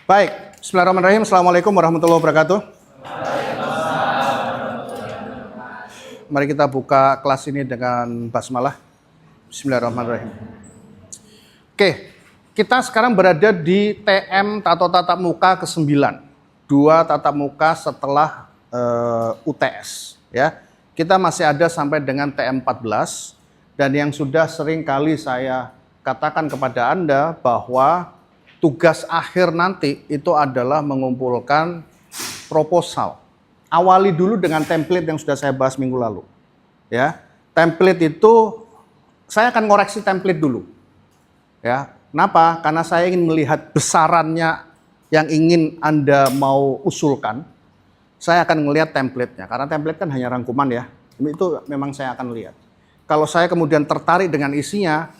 Baik, bismillahirrahmanirrahim. Assalamualaikum warahmatullahi wabarakatuh. Mari kita buka kelas ini dengan basmalah. Bismillahirrahmanirrahim. Oke, kita sekarang berada di TM atau tatap muka ke-9. 2 tatap muka setelah UTS. Ya, kita masih ada sampai dengan TM14. Dan yang sudah sering kali saya katakan kepada Anda bahwa tugas akhir nanti itu adalah mengumpulkan proposal. Awali dulu dengan template yang sudah saya bahas minggu lalu. Ya, template itu saya akan koreksi template dulu. Ya, kenapa? Karena saya ingin melihat besarannya yang ingin Anda mau usulkan. Saya akan melihat template-nya, karena template kan hanya rangkuman ya. Itu memang saya akan lihat. Kalau saya kemudian tertarik dengan isinya,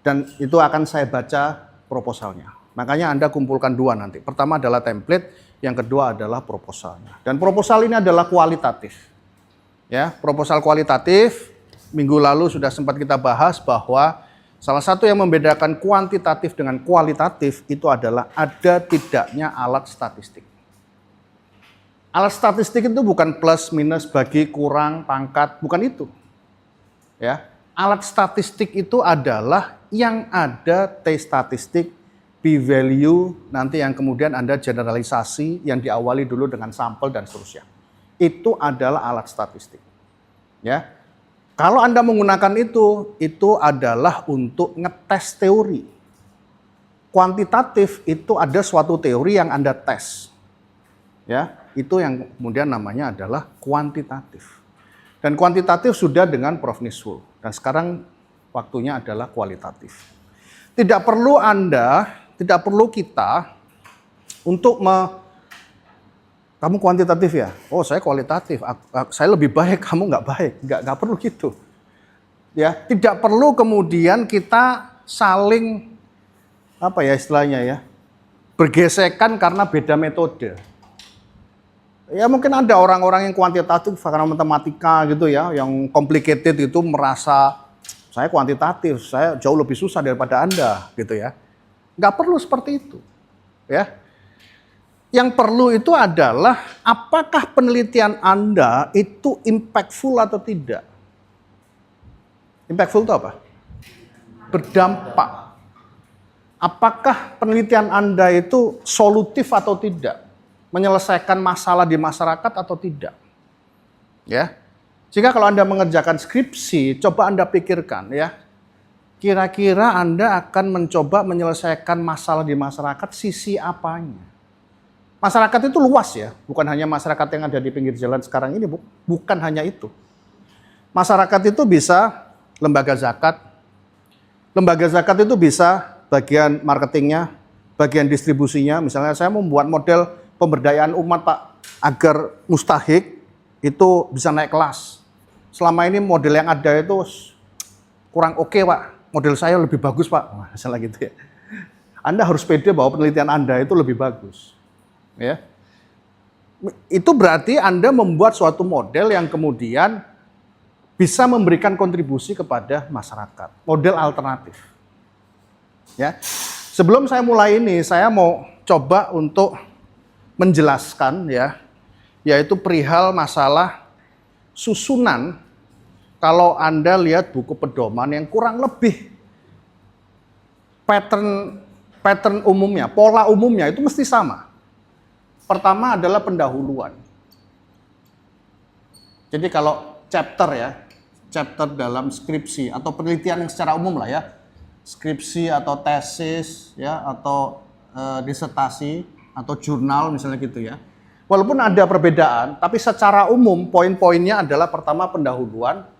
dan itu akan saya baca proposalnya. Makanya Anda kumpulkan 2 nanti. Pertama adalah template, yang kedua adalah proposalnya. Dan proposal ini adalah kualitatif. Ya, proposal kualitatif, minggu lalu sudah sempat kita bahas bahwa salah satu yang membedakan kuantitatif dengan kualitatif itu adalah ada tidaknya alat statistik. Alat statistik itu bukan plus, minus, bagi, kurang, pangkat, bukan itu. Ya, alat statistik itu adalah yang ada T-statistik, p-value, nanti yang kemudian Anda generalisasi yang diawali dulu dengan sampel dan seterusnya. Itu adalah alat statistik. Ya. Kalau Anda menggunakan itu adalah untuk ngetes teori. Kuantitatif itu ada suatu teori yang Anda tes. Ya, itu yang kemudian namanya adalah kuantitatif. Dan kuantitatif sudah dengan Prof. Nishul. Dan sekarang waktunya adalah kualitatif. Tidak perlu Anda, tidak perlu kita untuk kamu kuantitatif ya? Oh, saya kualitatif. Saya lebih baik, kamu nggak baik. Nggak perlu gitu. Ya, tidak perlu kemudian kita saling apa ya istilahnya ya? Bergesekan karena beda metode. Ya mungkin ada orang-orang yang kuantitatif karena matematika gitu ya, yang complicated itu merasa saya kuantitatif, saya jauh lebih susah daripada Anda gitu ya. Nggak perlu seperti itu. Ya. Yang perlu itu adalah apakah penelitian Anda itu impactful atau tidak. Impactful itu apa? Berdampak. Apakah penelitian Anda itu solutif atau tidak? Menyelesaikan masalah di masyarakat atau tidak. Ya. Jika kalau Anda mengerjakan skripsi, coba Anda pikirkan ya. Kira-kira Anda akan mencoba menyelesaikan masalah di masyarakat sisi apanya? Masyarakat itu luas ya, bukan hanya masyarakat yang ada di pinggir jalan sekarang ini, bukan hanya itu. Masyarakat itu bisa lembaga zakat. Lembaga zakat itu bisa bagian marketingnya, bagian distribusinya. Misalnya saya membuat model pemberdayaan umat Pak, agar mustahik itu bisa naik kelas. Selama ini model yang ada itu kurang oke Pak, model saya lebih bagus Pak, misalnya gitu ya. Anda harus pede bahwa penelitian Anda itu lebih bagus. Ya. Itu berarti Anda membuat suatu model yang kemudian bisa memberikan kontribusi kepada masyarakat, model alternatif. Ya. Sebelum saya mulai ini, saya mau coba untuk menjelaskan ya, yaitu perihal masalah susunan. Kalau Anda lihat buku pedoman yang kurang lebih pattern umumnya, pola umumnya itu mesti sama. Pertama adalah pendahuluan. Jadi kalau chapter dalam skripsi atau penelitian yang secara umum lah ya, skripsi atau tesis ya, atau disertasi atau jurnal misalnya gitu ya. Walaupun ada perbedaan, tapi secara umum poin-poinnya adalah pertama pendahuluan,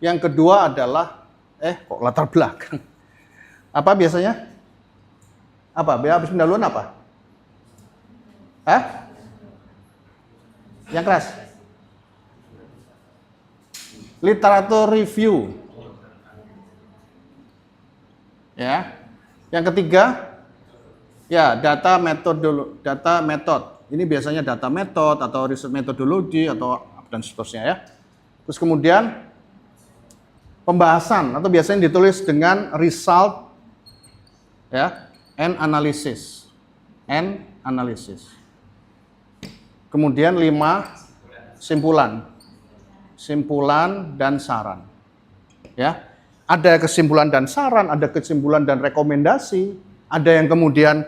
yang kedua adalah kok latar belakang. Apa biasanya? Apa? Habis pendahuluan apa? Yang keras? Literatur review. Ya. Yang ketiga, ya, data metode. Ini biasanya data metode atau riset metodologi atau dan seterusnya ya. Terus kemudian pembahasan atau biasanya ditulis dengan result ya, and analysis. And analisis. Kemudian 5, simpulan. Simpulan dan saran. Ya. Ada kesimpulan dan saran, ada kesimpulan dan rekomendasi, ada yang kemudian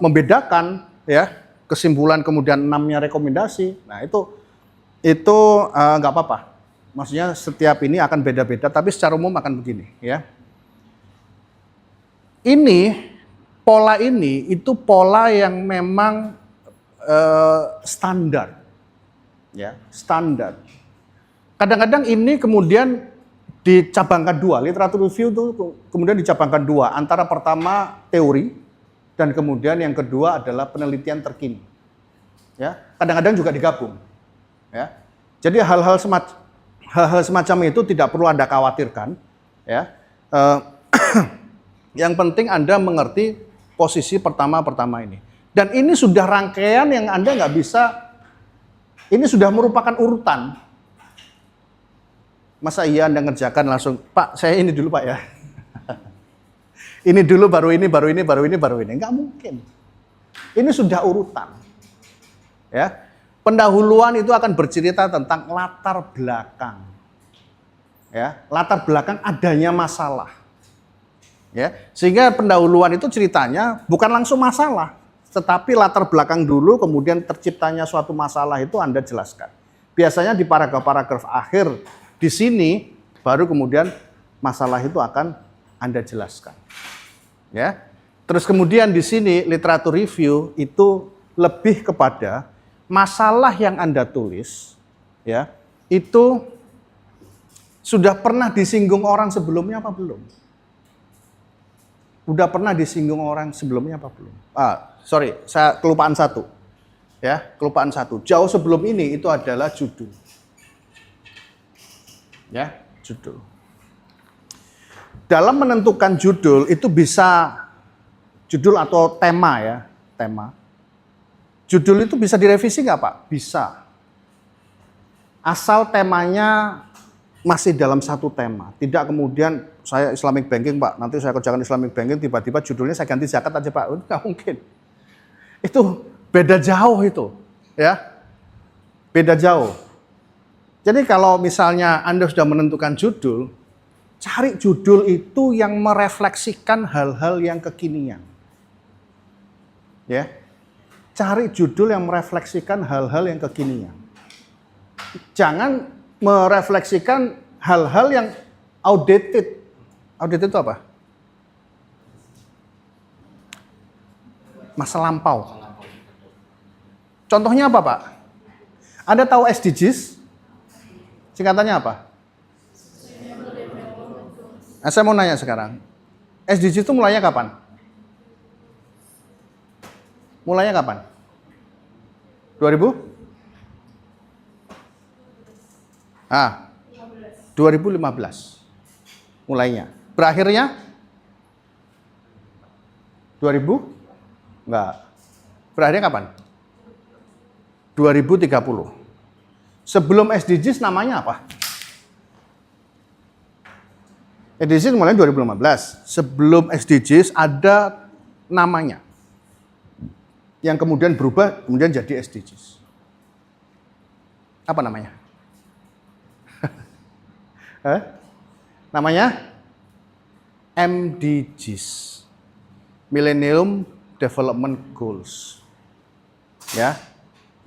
membedakan, ya, kesimpulan kemudian 6-nya rekomendasi. Nah, itu nggak apa-apa. Maksudnya setiap ini akan beda-beda, tapi secara umum akan begini, ya. Pola ini itu pola yang memang standar. Ya, standar. Kadang-kadang ini kemudian dicabangkan dua, literatur review itu kemudian dicabangkan dua, antara pertama teori dan kemudian yang kedua adalah penelitian terkini. Ya, kadang-kadang juga digabung. Ya. Jadi hal-hal semacam itu tidak perlu Anda khawatirkan. Ya. Yang penting Anda mengerti posisi pertama ini. Dan ini sudah rangkaian yang Anda nggak bisa, ini sudah merupakan urutan. Masa iya Anda ngerjakan langsung, Pak, saya ini dulu Pak ya. Ini dulu, baru ini. Nggak mungkin. Ini sudah urutan. Ya. Pendahuluan itu akan bercerita tentang latar belakang. Ya, latar belakang adanya masalah. Ya, sehingga pendahuluan itu ceritanya bukan langsung masalah, tetapi latar belakang dulu, kemudian terciptanya suatu masalah itu Anda jelaskan. Biasanya di paragraf-paragraf akhir di sini baru kemudian masalah itu akan Anda jelaskan. Ya. Terus kemudian di sini literatur review itu lebih kepada masalah yang Anda tulis, ya, itu sudah pernah disinggung orang sebelumnya apa belum? Udah pernah disinggung orang sebelumnya apa belum? Saya kelupaan satu. Ya, kelupaan satu. Jauh sebelum ini itu adalah judul. Ya, judul. Dalam menentukan judul itu bisa judul atau tema ya, tema. Judul itu bisa direvisi nggak Pak? Bisa. Asal temanya masih dalam satu tema. Tidak kemudian saya Islamic Banking Pak, nanti saya kerjakan Islamic Banking, tiba-tiba judulnya saya ganti zakat aja Pak. Nggak mungkin. Itu beda jauh itu. Ya, beda jauh. Jadi kalau misalnya Anda sudah menentukan judul, cari judul itu yang merefleksikan hal-hal yang kekinian. Ya. Cari judul yang merefleksikan hal-hal yang kekinian. Jangan merefleksikan hal-hal yang outdated. Outdated itu apa? Masa lampau. Contohnya apa, Pak? Anda tahu SDGs? Singkatannya apa? Nah, saya mau nanya sekarang. SDGs itu mulainya kapan? Mulainya kapan? 2000? 2015. Mulainya. Berakhirnya? 2000? Enggak. Berakhirnya kapan? 2030. Sebelum SDGs namanya apa? SDGs mulai 2015. Sebelum SDGs ada namanya. Yang kemudian berubah, kemudian jadi SDGs. Apa namanya? Namanya MDGs, Millennium Development Goals. Ya,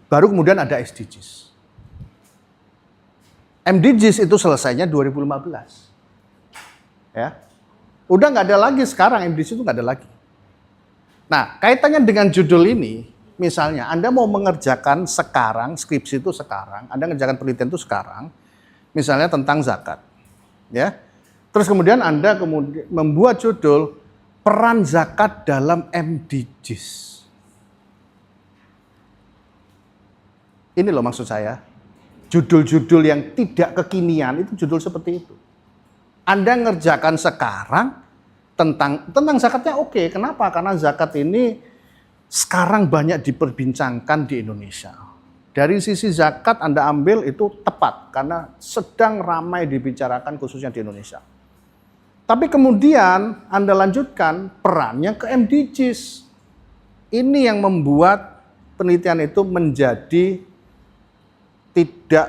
baru kemudian ada SDGs. MDGs itu selesainya 2015. Ya, udah nggak ada lagi sekarang, MDGs itu nggak ada lagi. Nah, kaitannya dengan judul ini, misalnya Anda mau mengerjakan sekarang, skripsi itu sekarang, Anda mengerjakan penelitian itu sekarang, misalnya tentang zakat. Ya. Terus kemudian Anda kemudian membuat judul peran zakat dalam MDGs. Ini loh maksud saya. Judul-judul yang tidak kekinian itu judul seperti itu. Anda ngerjakan sekarang tentang zakatnya oke. Kenapa? Karena zakat ini sekarang banyak diperbincangkan di Indonesia. Dari sisi zakat Anda ambil itu tepat karena sedang ramai dibicarakan khususnya di Indonesia. Tapi kemudian Anda lanjutkan perannya ke MDGs. Ini yang membuat penelitian itu menjadi tidak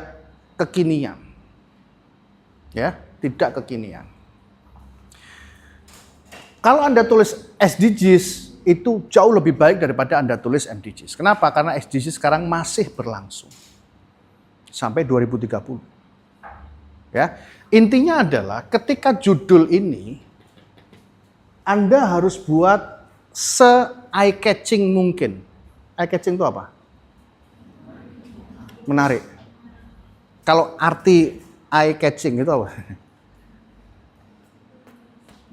kekinian. Ya, tidak kekinian. Kalau Anda tulis SDGs itu jauh lebih baik daripada Anda tulis MDGs. Kenapa? Karena SDGs sekarang masih berlangsung sampai 2030. Ya, intinya adalah ketika judul ini Anda harus buat se-eye catching mungkin. Eye catching itu apa? Menarik. Kalau arti eye catching itu apa?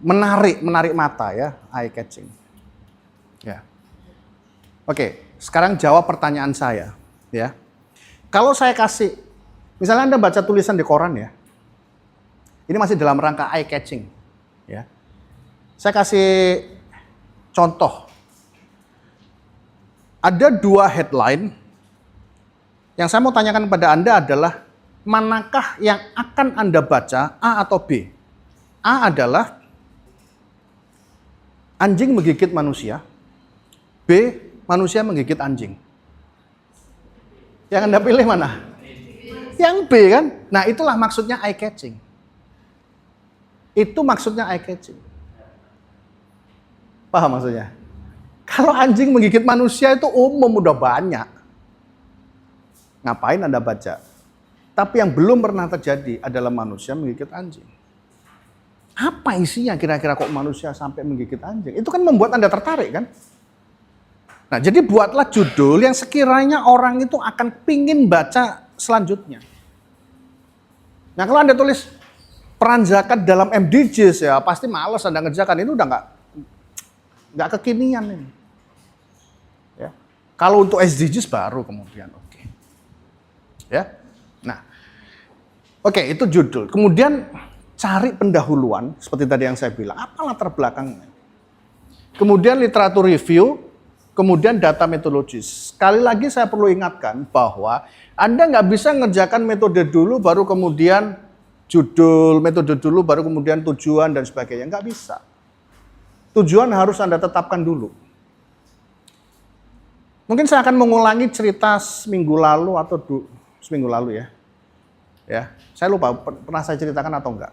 Menarik mata ya, eye catching. Ya. Oke, sekarang jawab pertanyaan saya, ya. Kalau saya kasih, misalnya Anda baca tulisan di koran ya, ini masih dalam rangka eye catching, ya. Saya kasih contoh. Ada 2 headline yang saya mau tanyakan kepada Anda adalah manakah yang akan Anda baca, A atau B? A adalah anjing menggigit manusia, B manusia menggigit anjing. Yang Anda pilih mana? Yang B kan? Nah itulah maksudnya eye catching. Itu maksudnya eye catching. Paham maksudnya? Kalau anjing menggigit manusia itu umum, udah banyak. Ngapain Anda baca? Tapi yang belum pernah terjadi adalah manusia menggigit anjing. Apa isinya kira-kira kok manusia sampai menggigit anjing? Itu kan membuat Anda tertarik kan? Nah jadi buatlah judul yang sekiranya orang itu akan pingin baca selanjutnya. Nah kalau Anda tulis peran zakat dalam MDGs ya pasti males Anda ngerjakan. Ini udah nggak kekinian ini. Ya. Kalau untuk SDGs baru kemudian oke. Ya. Nah, oke itu judul. Kemudian cari pendahuluan seperti tadi yang saya bilang. Apa latar belakangnya? Kemudian literatur review, kemudian data metodologis. Sekali lagi saya perlu ingatkan bahwa Anda nggak bisa ngerjakan metode dulu, baru kemudian judul, metode dulu, baru kemudian tujuan dan sebagainya. Nggak bisa. Tujuan harus Anda tetapkan dulu. Mungkin saya akan mengulangi cerita seminggu lalu atau seminggu lalu ya. Ya, saya lupa pernah saya ceritakan atau enggak.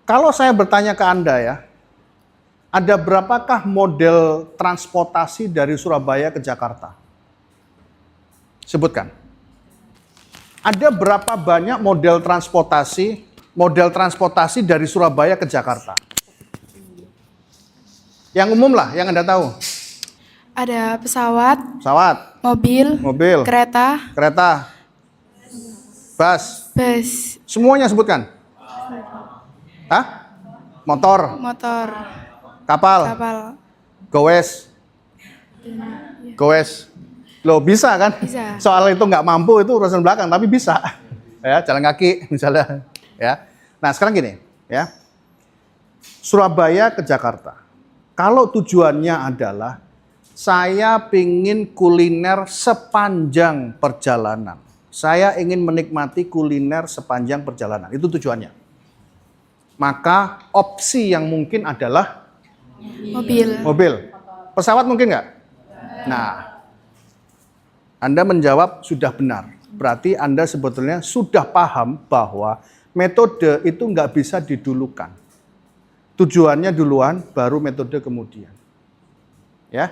Kalau saya bertanya ke Anda ya, ada berapakah model transportasi dari Surabaya ke Jakarta? Sebutkan. Ada berapa banyak model transportasi dari Surabaya ke Jakarta? Yang umum lah, yang Anda tahu. Ada pesawat, mobil, kereta, bus. Semuanya sebutkan. Hah? Motor, kapal, gowes. Loh bisa kan? Bisa. Soal itu nggak mampu itu urusan belakang, tapi bisa. Ya, jalan kaki misalnya. Ya. Nah sekarang gini, ya. Surabaya ke Jakarta. Kalau tujuannya adalah saya ingin kuliner sepanjang perjalanan. Saya ingin menikmati kuliner sepanjang perjalanan. Itu tujuannya. Maka opsi yang mungkin adalah mobil. Pesawat mungkin nggak? Nah, Anda menjawab sudah benar. Berarti Anda sebetulnya sudah paham bahwa metode itu nggak bisa didulukan. Tujuannya duluan, baru metode kemudian. Ya,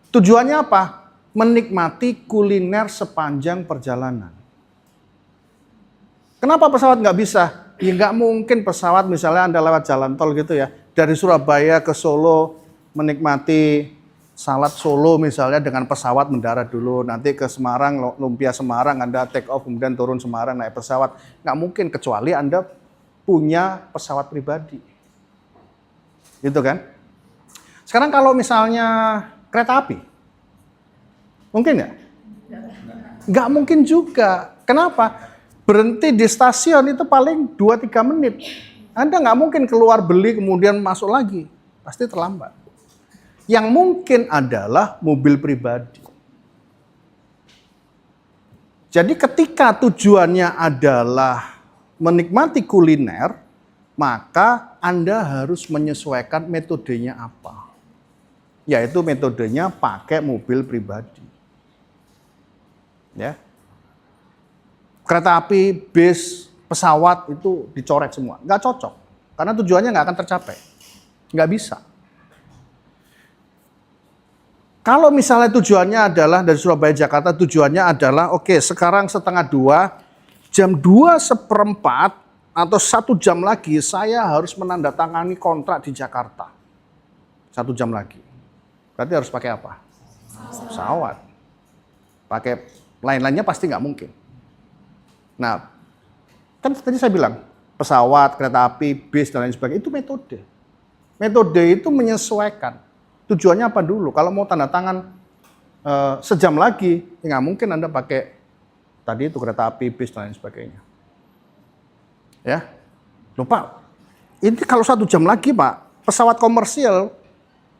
tujuannya apa? Menikmati kuliner sepanjang perjalanan. Kenapa pesawat nggak bisa? Ya nggak mungkin pesawat misalnya Anda lewat jalan tol gitu ya. Dari Surabaya ke Solo menikmati salad Solo misalnya dengan pesawat mendarat dulu. Nanti ke Semarang, Lumpia Semarang, Anda take off kemudian turun Semarang naik pesawat. Nggak mungkin kecuali Anda punya pesawat pribadi. Gitu kan? Sekarang kalau misalnya kereta api, mungkin nggak? Nggak mungkin juga. Kenapa? Berhenti di stasiun itu paling 2-3 menit. Anda nggak mungkin keluar beli kemudian masuk lagi. Pasti terlambat. Yang mungkin adalah mobil pribadi. Jadi ketika tujuannya adalah menikmati kuliner, maka Anda harus menyesuaikan metodenya apa. yaitu metodenya pakai mobil pribadi. Ya. Kereta api, bis, pesawat itu dicoret semua. Nggak cocok. Karena tujuannya nggak akan tercapai. Nggak bisa. Kalau misalnya tujuannya adalah dari Surabaya Jakarta, tujuannya adalah oke, sekarang 1:30, jam 2:15 atau 1 jam lagi saya harus menandatangani kontrak di Jakarta. 1 jam lagi. Berarti harus pakai apa? Pesawat. Pakai lain-lainnya pasti nggak mungkin. Nah, kan tadi saya bilang, pesawat, kereta api, bis, dan lain sebagainya, itu metode. Metode itu menyesuaikan. Tujuannya apa dulu? Kalau mau tanda tangan sejam lagi, ya nggak mungkin Anda pakai tadi itu kereta api, bis, dan lain sebagainya. Ya, loh Pak, ini kalau 1 jam lagi Pak, pesawat komersial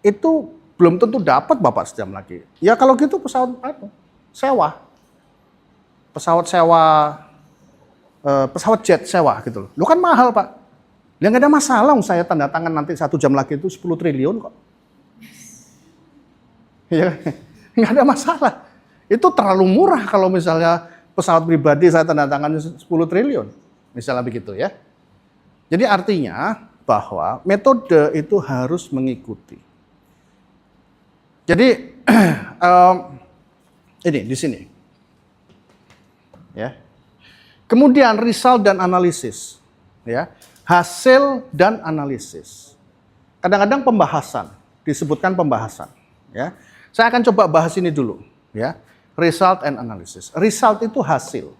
itu belum tentu dapat Bapak sejam lagi. Ya kalau gitu pesawat sewa, pesawat sewa, pesawat jet sewa gitu loh. Lu kan mahal Pak. Ya nggak ada masalah, saya tanda tangan nanti 1 jam lagi itu 10 triliun kok. Ya, nggak ada masalah. Itu terlalu murah kalau misalnya pesawat pribadi saya tanda tangan 10 triliun. Misalnya begitu ya. Jadi artinya bahwa metode itu harus mengikuti. Jadi ini di sini. Ya. Kemudian result dan analisis. Ya. Hasil dan analisis. Kadang-kadang pembahasan, disebutkan pembahasan. Ya. Saya akan coba bahas ini dulu, ya. Result and analysis. Result itu hasil.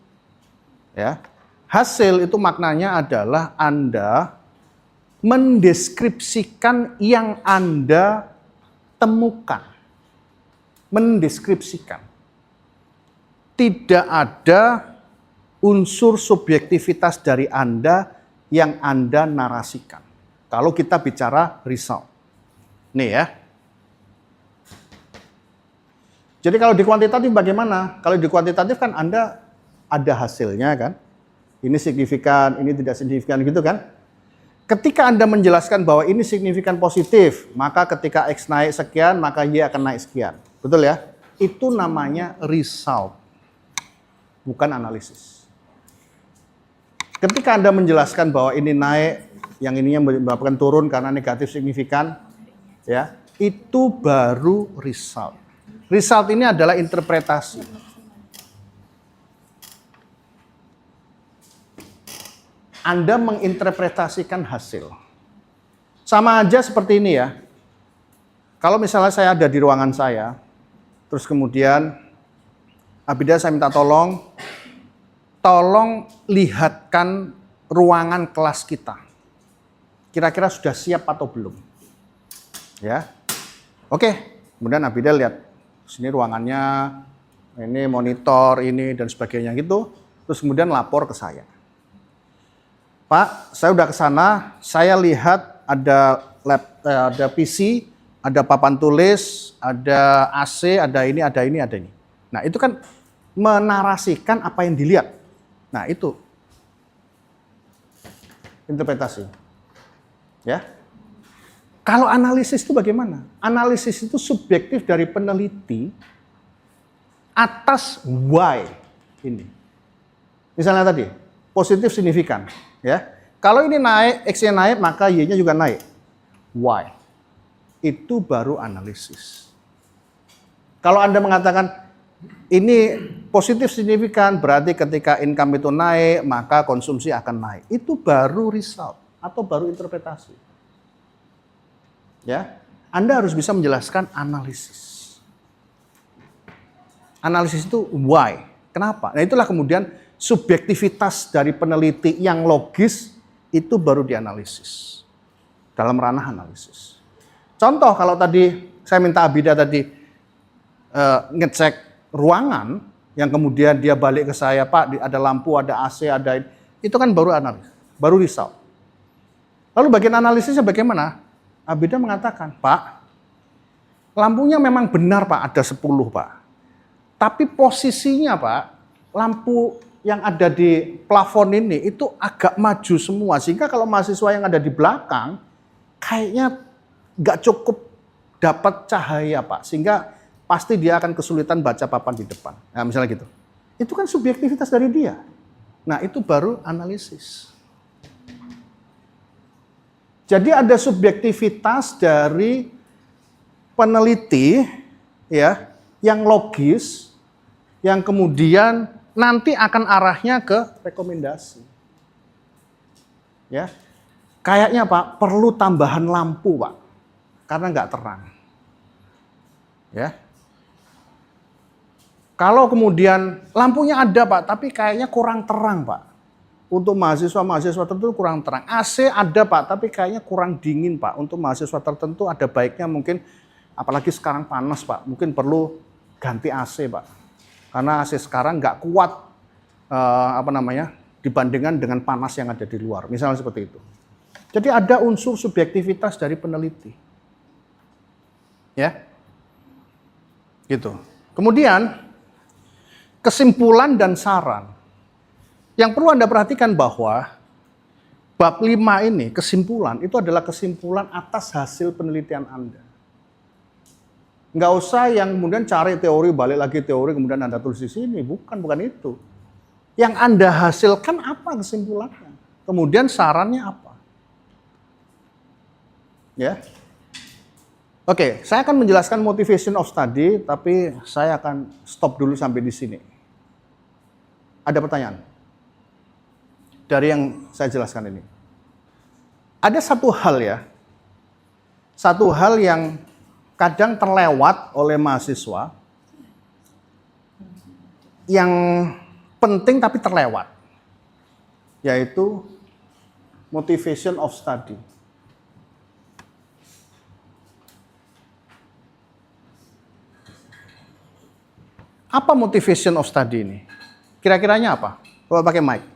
Ya. Hasil itu maknanya adalah Anda mendeskripsikan yang Anda temukan. Mendeskripsikan. Tidak ada unsur subjektivitas dari Anda yang Anda narasikan. Kalau kita bicara result. Nih ya. Jadi kalau di kuantitatif bagaimana? Kalau di kuantitatif kan Anda ada hasilnya kan. Ini signifikan, ini tidak signifikan gitu kan. Ketika Anda menjelaskan bahwa ini signifikan positif, maka ketika X naik sekian, maka Y akan naik sekian. Betul ya? Itu namanya result. Bukan analisis. Ketika Anda menjelaskan bahwa ini naik, yang ininya menyebabkan turun karena negatif signifikan, ya, itu baru result. Result ini adalah interpretasi. Anda menginterpretasikan hasil. Sama aja seperti ini ya. Kalau misalnya saya ada di ruangan saya, terus kemudian Abida saya minta tolong lihatkan ruangan kelas kita. Kira-kira sudah siap atau belum? Ya. Oke, kemudian Abida lihat. Sini ruangannya, ini monitor, ini dan sebagainya gitu. Terus kemudian lapor ke saya. Pak, saya udah ke sana, saya lihat ada ada PC, ada papan tulis, ada AC, ada ini, ada ini, ada ini. Nah, itu kan menarasikan apa yang dilihat. Nah, itu interpretasi. Ya. Kalau analisis itu bagaimana? Analisis itu subjektif dari peneliti atas why ini. Misalnya tadi, positif signifikan, ya. Kalau ini naik, X-nya naik, maka Y-nya juga naik. Why? Itu baru analisis. Kalau Anda mengatakan ini positif signifikan, berarti ketika income itu naik, maka konsumsi akan naik. Itu baru result atau baru interpretasi. Ya, Anda harus bisa menjelaskan analisis. Analisis itu why, kenapa? Nah itulah kemudian subjektivitas dari peneliti yang logis itu baru dianalisis dalam ranah analisis. Contoh kalau tadi saya minta Abida tadi ngecek ruangan, yang kemudian dia balik ke saya, Pak ada lampu, ada AC, ada itu kan baru analisis, baru result. Lalu bagian analisisnya bagaimana? Abida mengatakan, Pak, lampunya memang benar Pak, ada 10 Pak. Tapi posisinya Pak, lampu yang ada di plafon ini itu agak maju semua. Sehingga kalau mahasiswa yang ada di belakang, kayaknya nggak cukup dapat cahaya Pak, sehingga pasti dia akan kesulitan baca papan di depan. Nah, misalnya gitu. Itu kan subjektivitas dari dia. Nah, itu baru analisis. Jadi ada subjektivitas dari peneliti ya, yang logis, yang kemudian nanti akan arahnya ke rekomendasi. Ya. Kayaknya Pak, perlu tambahan lampu Pak, karena nggak terang. Ya. Kalau kemudian lampunya ada Pak, tapi kayaknya kurang terang Pak. Untuk mahasiswa-mahasiswa tertentu kurang terang. AC ada Pak, tapi kayaknya kurang dingin Pak. Untuk mahasiswa tertentu ada baiknya mungkin, apalagi sekarang panas Pak, mungkin perlu ganti AC Pak. Karena AC sekarang nggak kuat dibandingkan dengan panas yang ada di luar. Misalnya seperti itu. Jadi ada unsur subjektivitas dari peneliti. Ya. Gitu. Kemudian kesimpulan dan saran. Yang perlu Anda perhatikan bahwa bab 5 ini, kesimpulan, itu adalah kesimpulan atas hasil penelitian Anda. Nggak usah yang kemudian cari teori, balik lagi teori, kemudian Anda tulis di sini. Bukan itu. Yang Anda hasilkan apa kesimpulannya? Kemudian sarannya apa? Ya. Oke, saya akan menjelaskan motivation of study, tapi saya akan stop dulu sampai di sini. Ada pertanyaan? Dari yang saya jelaskan ini. Ada satu hal ya. Satu hal yang kadang terlewat oleh mahasiswa. Yang penting tapi terlewat. Yaitu motivation of study. Apa motivation of study ini? Kira-kiranya apa? Coba pakai mic.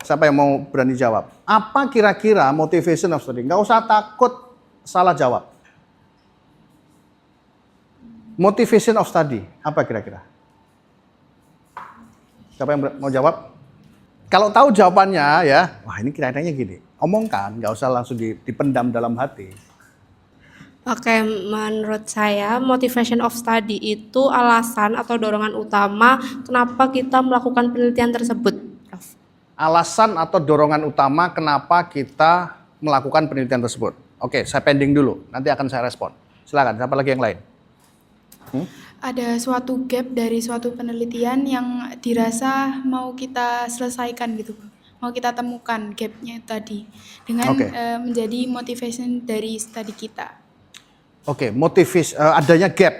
Siapa yang mau berani jawab? Apa kira-kira motivation of study? Nggak usah takut salah jawab. Motivation of study, apa kira-kira? Siapa yang mau jawab? Kalau tahu jawabannya ya, wah ini kira-kiranya gini. Omongkan, nggak usah langsung dipendam dalam hati. Oke, menurut saya motivation of study itu alasan atau dorongan utama kenapa kita melakukan penelitian tersebut. Alasan atau dorongan utama kenapa kita melakukan penelitian tersebut. Oke, saya pending dulu, nanti akan saya respon. Silakan, siapa lagi yang lain? Ada suatu gap dari suatu penelitian yang dirasa mau kita selesaikan gitu, mau kita temukan gapnya tadi dengan menjadi motivation dari studi kita. Oke, adanya gap.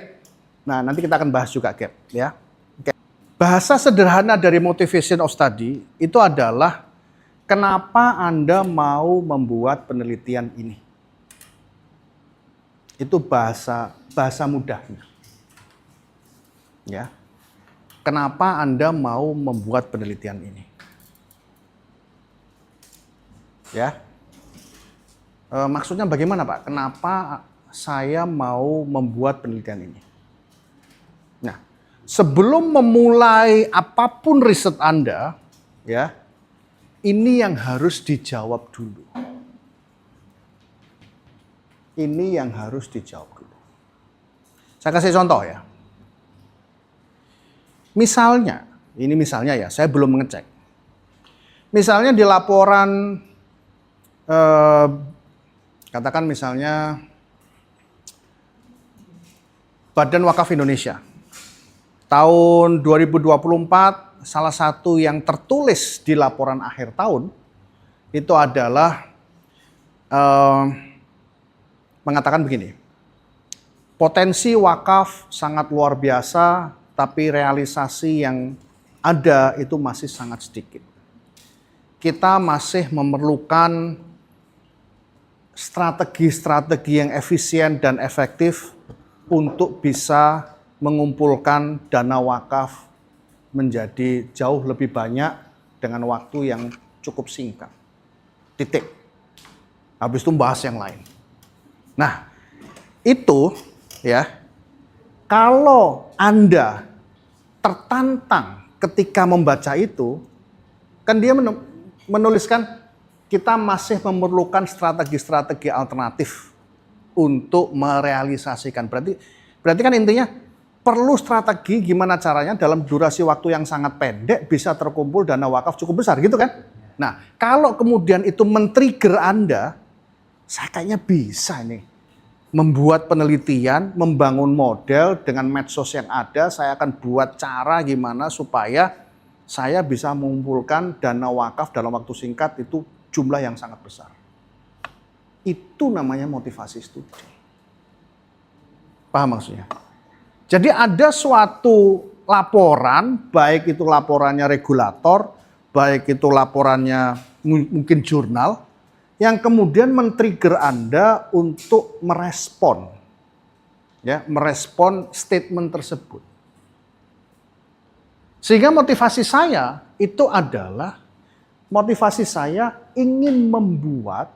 Nah, nanti kita akan bahas juga gap, ya. Oke. Bahasa sederhana dari motivation of study itu adalah kenapa Anda mau membuat penelitian ini. Itu bahasa mudahnya. Ya. Kenapa Anda mau membuat penelitian ini? Ya. Maksudnya bagaimana, Pak? Kenapa saya mau membuat penelitian ini? Nah, sebelum memulai apapun riset Anda, ya, ini yang harus dijawab dulu. Ini yang harus dijawab dulu. Saya kasih contoh ya. Misalnya ya, saya belum mengecek. Misalnya di laporan, katakan misalnya Badan Wakaf Indonesia. Tahun 2024, salah satu yang tertulis di laporan akhir tahun, itu adalah mengatakan begini, potensi wakaf sangat luar biasa, tapi realisasi yang ada itu masih sangat sedikit. Kita masih memerlukan strategi-strategi yang efisien dan efektif untuk bisa mengumpulkan dana wakaf menjadi jauh lebih banyak dengan waktu yang cukup singkat. Titik. Habis itu bahas yang lain. Nah, itu ya, kalau Anda tertantang ketika membaca itu, kan dia menuliskan kita masih memerlukan strategi-strategi alternatif untuk merealisasikan. Berarti kan intinya perlu strategi gimana caranya dalam durasi waktu yang sangat pendek bisa terkumpul dana wakaf cukup besar gitu kan. Nah, kalau kemudian itu men-trigger Anda, saya kayaknya bisa nih membuat penelitian, membangun model dengan medsos yang ada, saya akan buat cara gimana supaya saya bisa mengumpulkan dana wakaf dalam waktu singkat itu jumlah yang sangat besar. Itu namanya motivasi studi. Paham maksudnya? Jadi ada suatu laporan, baik itu laporannya regulator, baik itu laporannya mungkin jurnal, yang kemudian men-trigger Anda untuk merespon, ya, merespon statement tersebut. Sehingga motivasi saya itu adalah motivasi saya ingin membuat,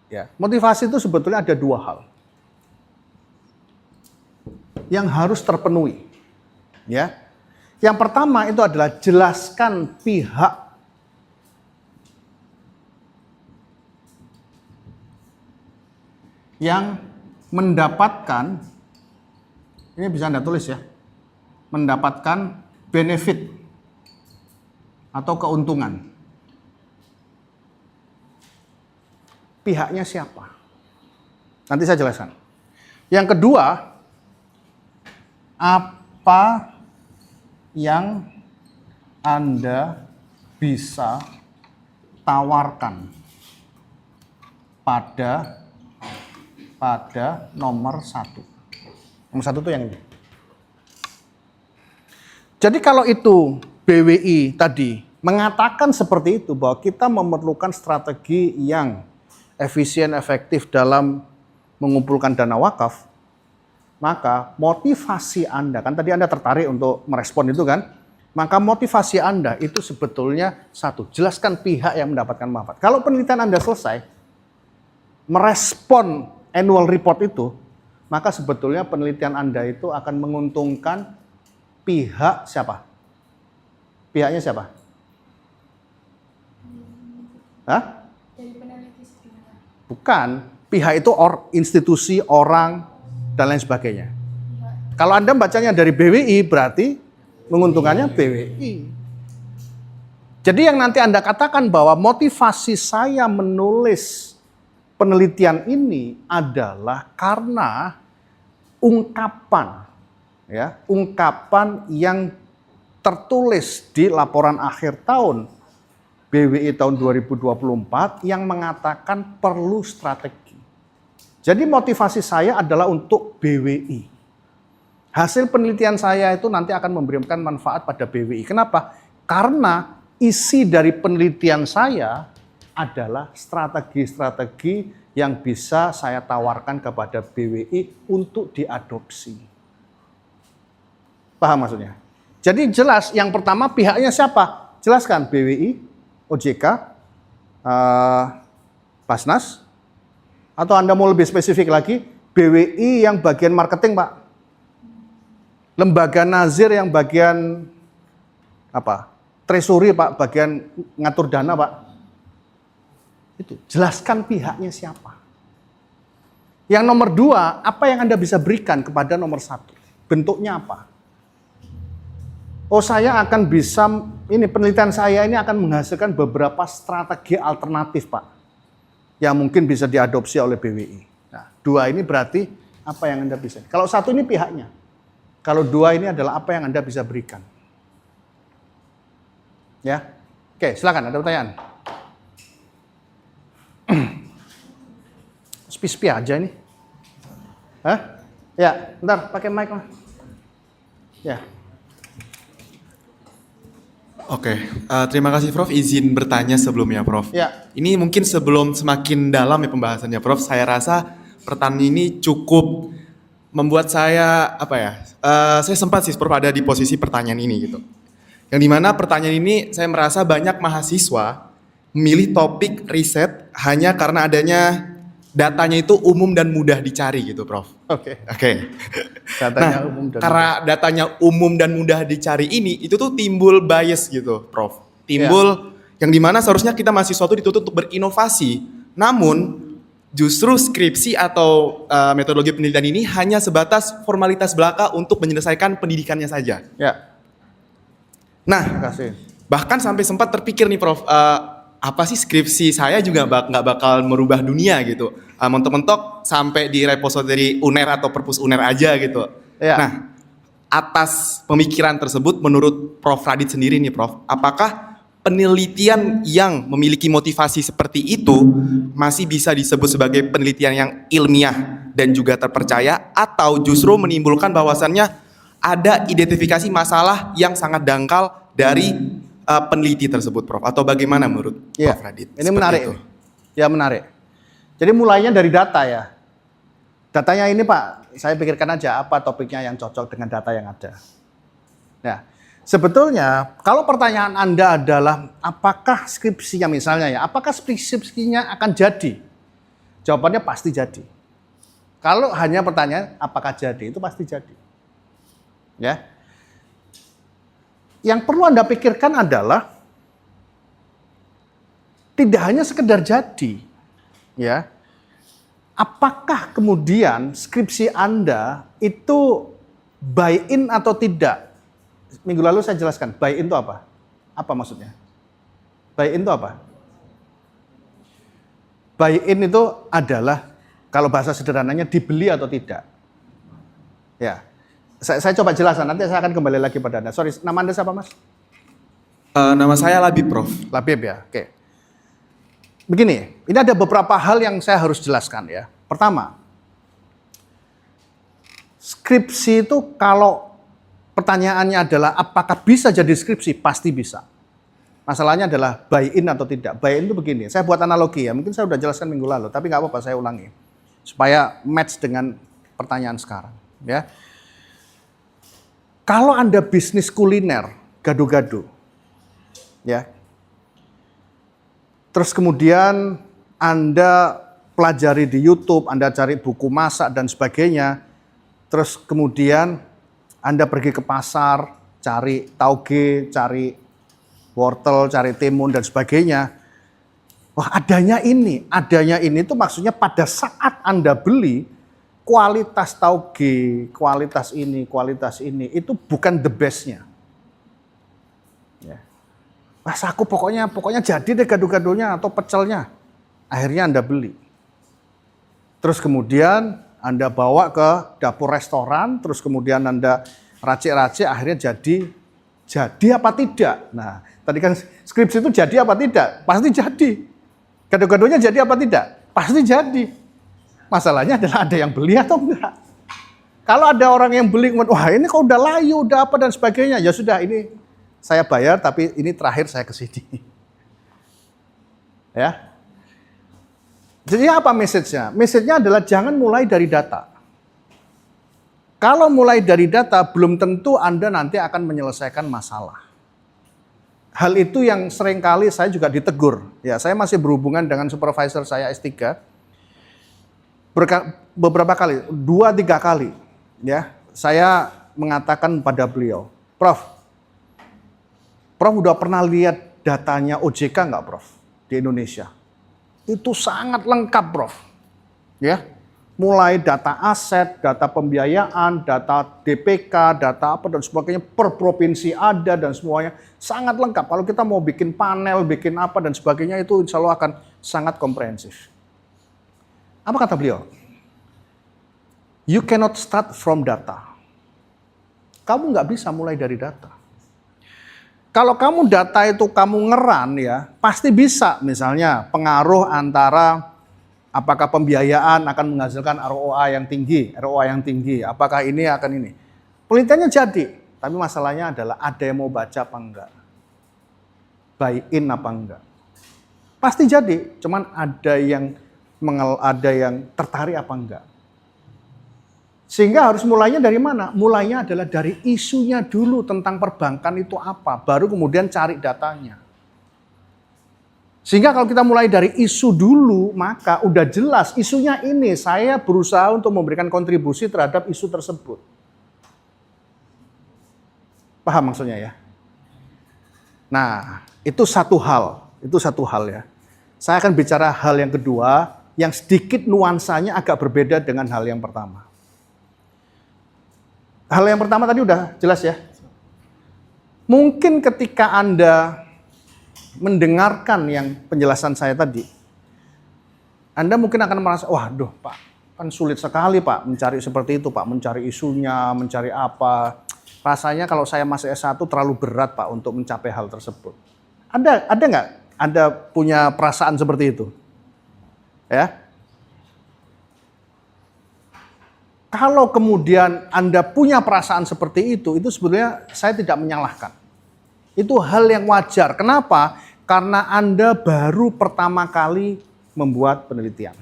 ya, motivasi itu sebetulnya ada dua hal yang harus terpenuhi, ya. Yang pertama itu adalah jelaskan pihak yang mendapatkan, ini bisa Anda tulis ya, mendapatkan benefit atau keuntungan. Pihaknya siapa? Nanti saya jelaskan. Yang kedua, apa yang Anda bisa tawarkan pada nomor satu. Nomor satu itu yang ini. Jadi kalau itu BWI tadi mengatakan seperti itu, bahwa kita memerlukan strategi yang efisien, efektif dalam mengumpulkan dana wakaf, maka motivasi Anda, kan tadi Anda tertarik untuk merespon itu kan, maka motivasi Anda itu sebetulnya satu, jelaskan pihak yang mendapatkan manfaat. Kalau penelitian Anda selesai, merespon annual report itu, maka sebetulnya penelitian Anda itu akan menguntungkan pihak siapa? Pihaknya siapa? Hah? Bukan. Pihak itu institusi, orang, dan lain sebagainya. Kalau Anda bacanya dari BWI, berarti menguntungkannya BWI. Jadi yang nanti Anda katakan bahwa motivasi saya menulis penelitian ini adalah karena ungkapan, ya, ungkapan yang tertulis di laporan akhir tahun BWI tahun 2024 yang mengatakan perlu strategi. Jadi motivasi saya adalah untuk BWI. Hasil penelitian saya itu nanti akan memberikan manfaat pada BWI. Kenapa? Karena isi dari penelitian saya adalah strategi-strategi yang bisa saya tawarkan kepada BWI untuk diadopsi. Paham maksudnya? Jadi jelas, yang pertama pihaknya siapa? Jelaskan BWI, OJK, Basnas, atau Anda mau lebih spesifik lagi, BWI yang bagian marketing, Pak. Lembaga Nazir yang bagian apa? Treasury, Pak, bagian ngatur dana, Pak. Itu, jelaskan pihaknya siapa. Yang nomor dua, apa yang Anda bisa berikan kepada nomor satu? Bentuknya apa? Oh, saya akan bisa, ini penelitian saya ini akan menghasilkan beberapa strategi alternatif, Pak, yang mungkin bisa diadopsi oleh BWI. Nah, dua ini berarti apa yang Anda bisa. Kalau satu ini pihaknya. Kalau dua ini adalah apa yang Anda bisa berikan. Ya, oke, silakan, ada pertanyaan. Sepi-sepi aja ini. Hah? Ya, bentar, pakai mic lah. Ya. Oke, terima kasih Prof. Izin bertanya sebelumnya Prof. Ya. Ini mungkin sebelum semakin dalam ya pembahasannya Prof. Saya rasa pertanyaan ini cukup membuat saya saya sempat sih Prof ada di posisi pertanyaan ini gitu. Yang dimana pertanyaan ini saya merasa banyak mahasiswa memilih topik riset hanya karena adanya datanya itu umum dan mudah dicari gitu Prof. Oke. Nah, karena datanya umum dan mudah dicari ini, itu tuh timbul bias gitu, Prof. Timbul Yang dimana seharusnya kita mahasiswa itu dituntut untuk berinovasi. Namun justru skripsi atau metodologi penelitian ini hanya sebatas formalitas belaka untuk menyelesaikan pendidikannya saja. Ya. Nah, Terima kasih. bahkan sampai sempat terpikir nih Prof, apa sih skripsi saya juga nggak bakal merubah dunia gitu. Mentok-mentok sampai di repository UNER atau perpus UNER aja gitu. Ya. Nah, atas pemikiran tersebut menurut Prof Radit sendiri nih Prof, apakah penelitian yang memiliki motivasi seperti itu masih bisa disebut sebagai penelitian yang ilmiah dan juga terpercaya, atau justru menimbulkan bahwasannya ada identifikasi masalah yang sangat dangkal dari peneliti tersebut Prof, atau bagaimana menurut Ya. Prof Radit? Ini Seperti menarik. itu. Ya, menarik. Jadi mulainya dari data ya. Datanya ini Pak, saya pikirkan aja apa topiknya yang cocok dengan data yang ada. Nah, sebetulnya kalau pertanyaan Anda adalah apakah skripsinya misalnya ya, apakah skripsinya akan jadi? Jawabannya pasti jadi. Kalau hanya pertanyaan apakah jadi, itu pasti jadi. Ya. Yang perlu Anda pikirkan adalah tidak hanya sekedar jadi, ya. Apakah kemudian skripsi Anda itu buy-in atau tidak? Minggu lalu saya jelaskan, buy-in itu apa? Apa maksudnya? Buy-in itu apa? Buy-in itu adalah, kalau bahasa sederhananya, dibeli atau tidak. Ya, saya coba jelaskan, nanti saya akan kembali lagi pada Anda. Sorry, nama Anda siapa Mas? Nama saya Labib Prof. Labib ya, oke. Begini, ini ada beberapa hal yang saya harus jelaskan ya. Pertama, skripsi itu kalau pertanyaannya adalah apakah bisa jadi skripsi, pasti bisa. Masalahnya adalah buy-in atau tidak. Buy-in itu begini, saya buat analogi ya, mungkin saya udah jelaskan minggu lalu, tapi nggak apa-apa saya ulangi. Supaya match dengan pertanyaan sekarang. Ya. Kalau Anda bisnis kuliner, gado-gado, ya, terus kemudian Anda pelajari di YouTube, Anda cari buku masak dan sebagainya. Terus kemudian Anda pergi ke pasar, cari tauge, cari wortel, cari timun dan sebagainya. Wah, adanya ini itu maksudnya pada saat Anda beli, kualitas tauge, kualitas ini, itu bukan the best-nya. Ya. Mas aku pokoknya jadi deh gado-gadonya atau pecelnya. Akhirnya Anda beli. Terus kemudian Anda bawa ke dapur restoran, terus kemudian Anda racik-racik, akhirnya jadi apa tidak? Nah, tadi kan skripsi itu jadi apa tidak? Pasti jadi. Gado-gadonya jadi apa tidak? Pasti jadi. Masalahnya adalah ada yang beli atau enggak. Kalau ada orang yang beli, wah ini kok udah layu, udah apa dan sebagainya, ya sudah ini saya bayar, tapi ini terakhir saya ke sini. Ya. Jadi apa message-nya? Message-nya adalah jangan mulai dari data. Kalau mulai dari data, belum tentu Anda nanti akan menyelesaikan masalah. Hal itu yang seringkali saya juga ditegur. Ya, saya masih berhubungan dengan supervisor saya S3. Beberapa kali, 2-3 kali, ya, saya mengatakan pada beliau, Prof udah pernah lihat datanya OJK nggak, Prof, di Indonesia? Itu sangat lengkap, Prof. Ya, mulai data aset, data pembiayaan, data DPK, data apa dan sebagainya, per provinsi ada dan semuanya sangat lengkap. Kalau kita mau bikin panel, bikin apa dan sebagainya, itu insya Allah akan sangat komprehensif. Apa kata beliau? You cannot start from data. Kamu nggak bisa mulai dari data. Kalau kamu data itu kamu ngeran ya, pasti bisa misalnya pengaruh antara apakah pembiayaan akan menghasilkan ROA yang tinggi, apakah ini akan ini. Penelitiannya jadi, tapi masalahnya adalah ada yang mau baca apa enggak. Buy-in apa enggak. Pasti jadi, cuman ada yang tertarik apa enggak. Sehingga harus mulainya dari mana? Mulainya adalah dari isunya dulu tentang perbankan itu apa, baru kemudian cari datanya. Sehingga kalau kita mulai dari isu dulu, maka udah jelas isunya ini, saya berusaha untuk memberikan kontribusi terhadap isu tersebut. Paham maksudnya ya? Nah, itu satu hal. Itu satu hal ya. Saya akan bicara hal yang kedua, yang sedikit nuansanya agak berbeda dengan hal yang pertama. Hal yang pertama tadi udah jelas ya. Mungkin ketika Anda mendengarkan yang penjelasan saya tadi, Anda mungkin akan merasa, waduh Pak, kan sulit sekali Pak mencari seperti itu Pak, mencari isunya, mencari apa. Rasanya kalau saya masih S1 terlalu berat Pak untuk mencapai hal tersebut. Ada nggak Anda punya perasaan seperti itu? Ya. Kalau kemudian Anda punya perasaan seperti itu sebetulnya saya tidak menyalahkan. Itu hal yang wajar. Kenapa? Karena Anda baru pertama kali membuat penelitian.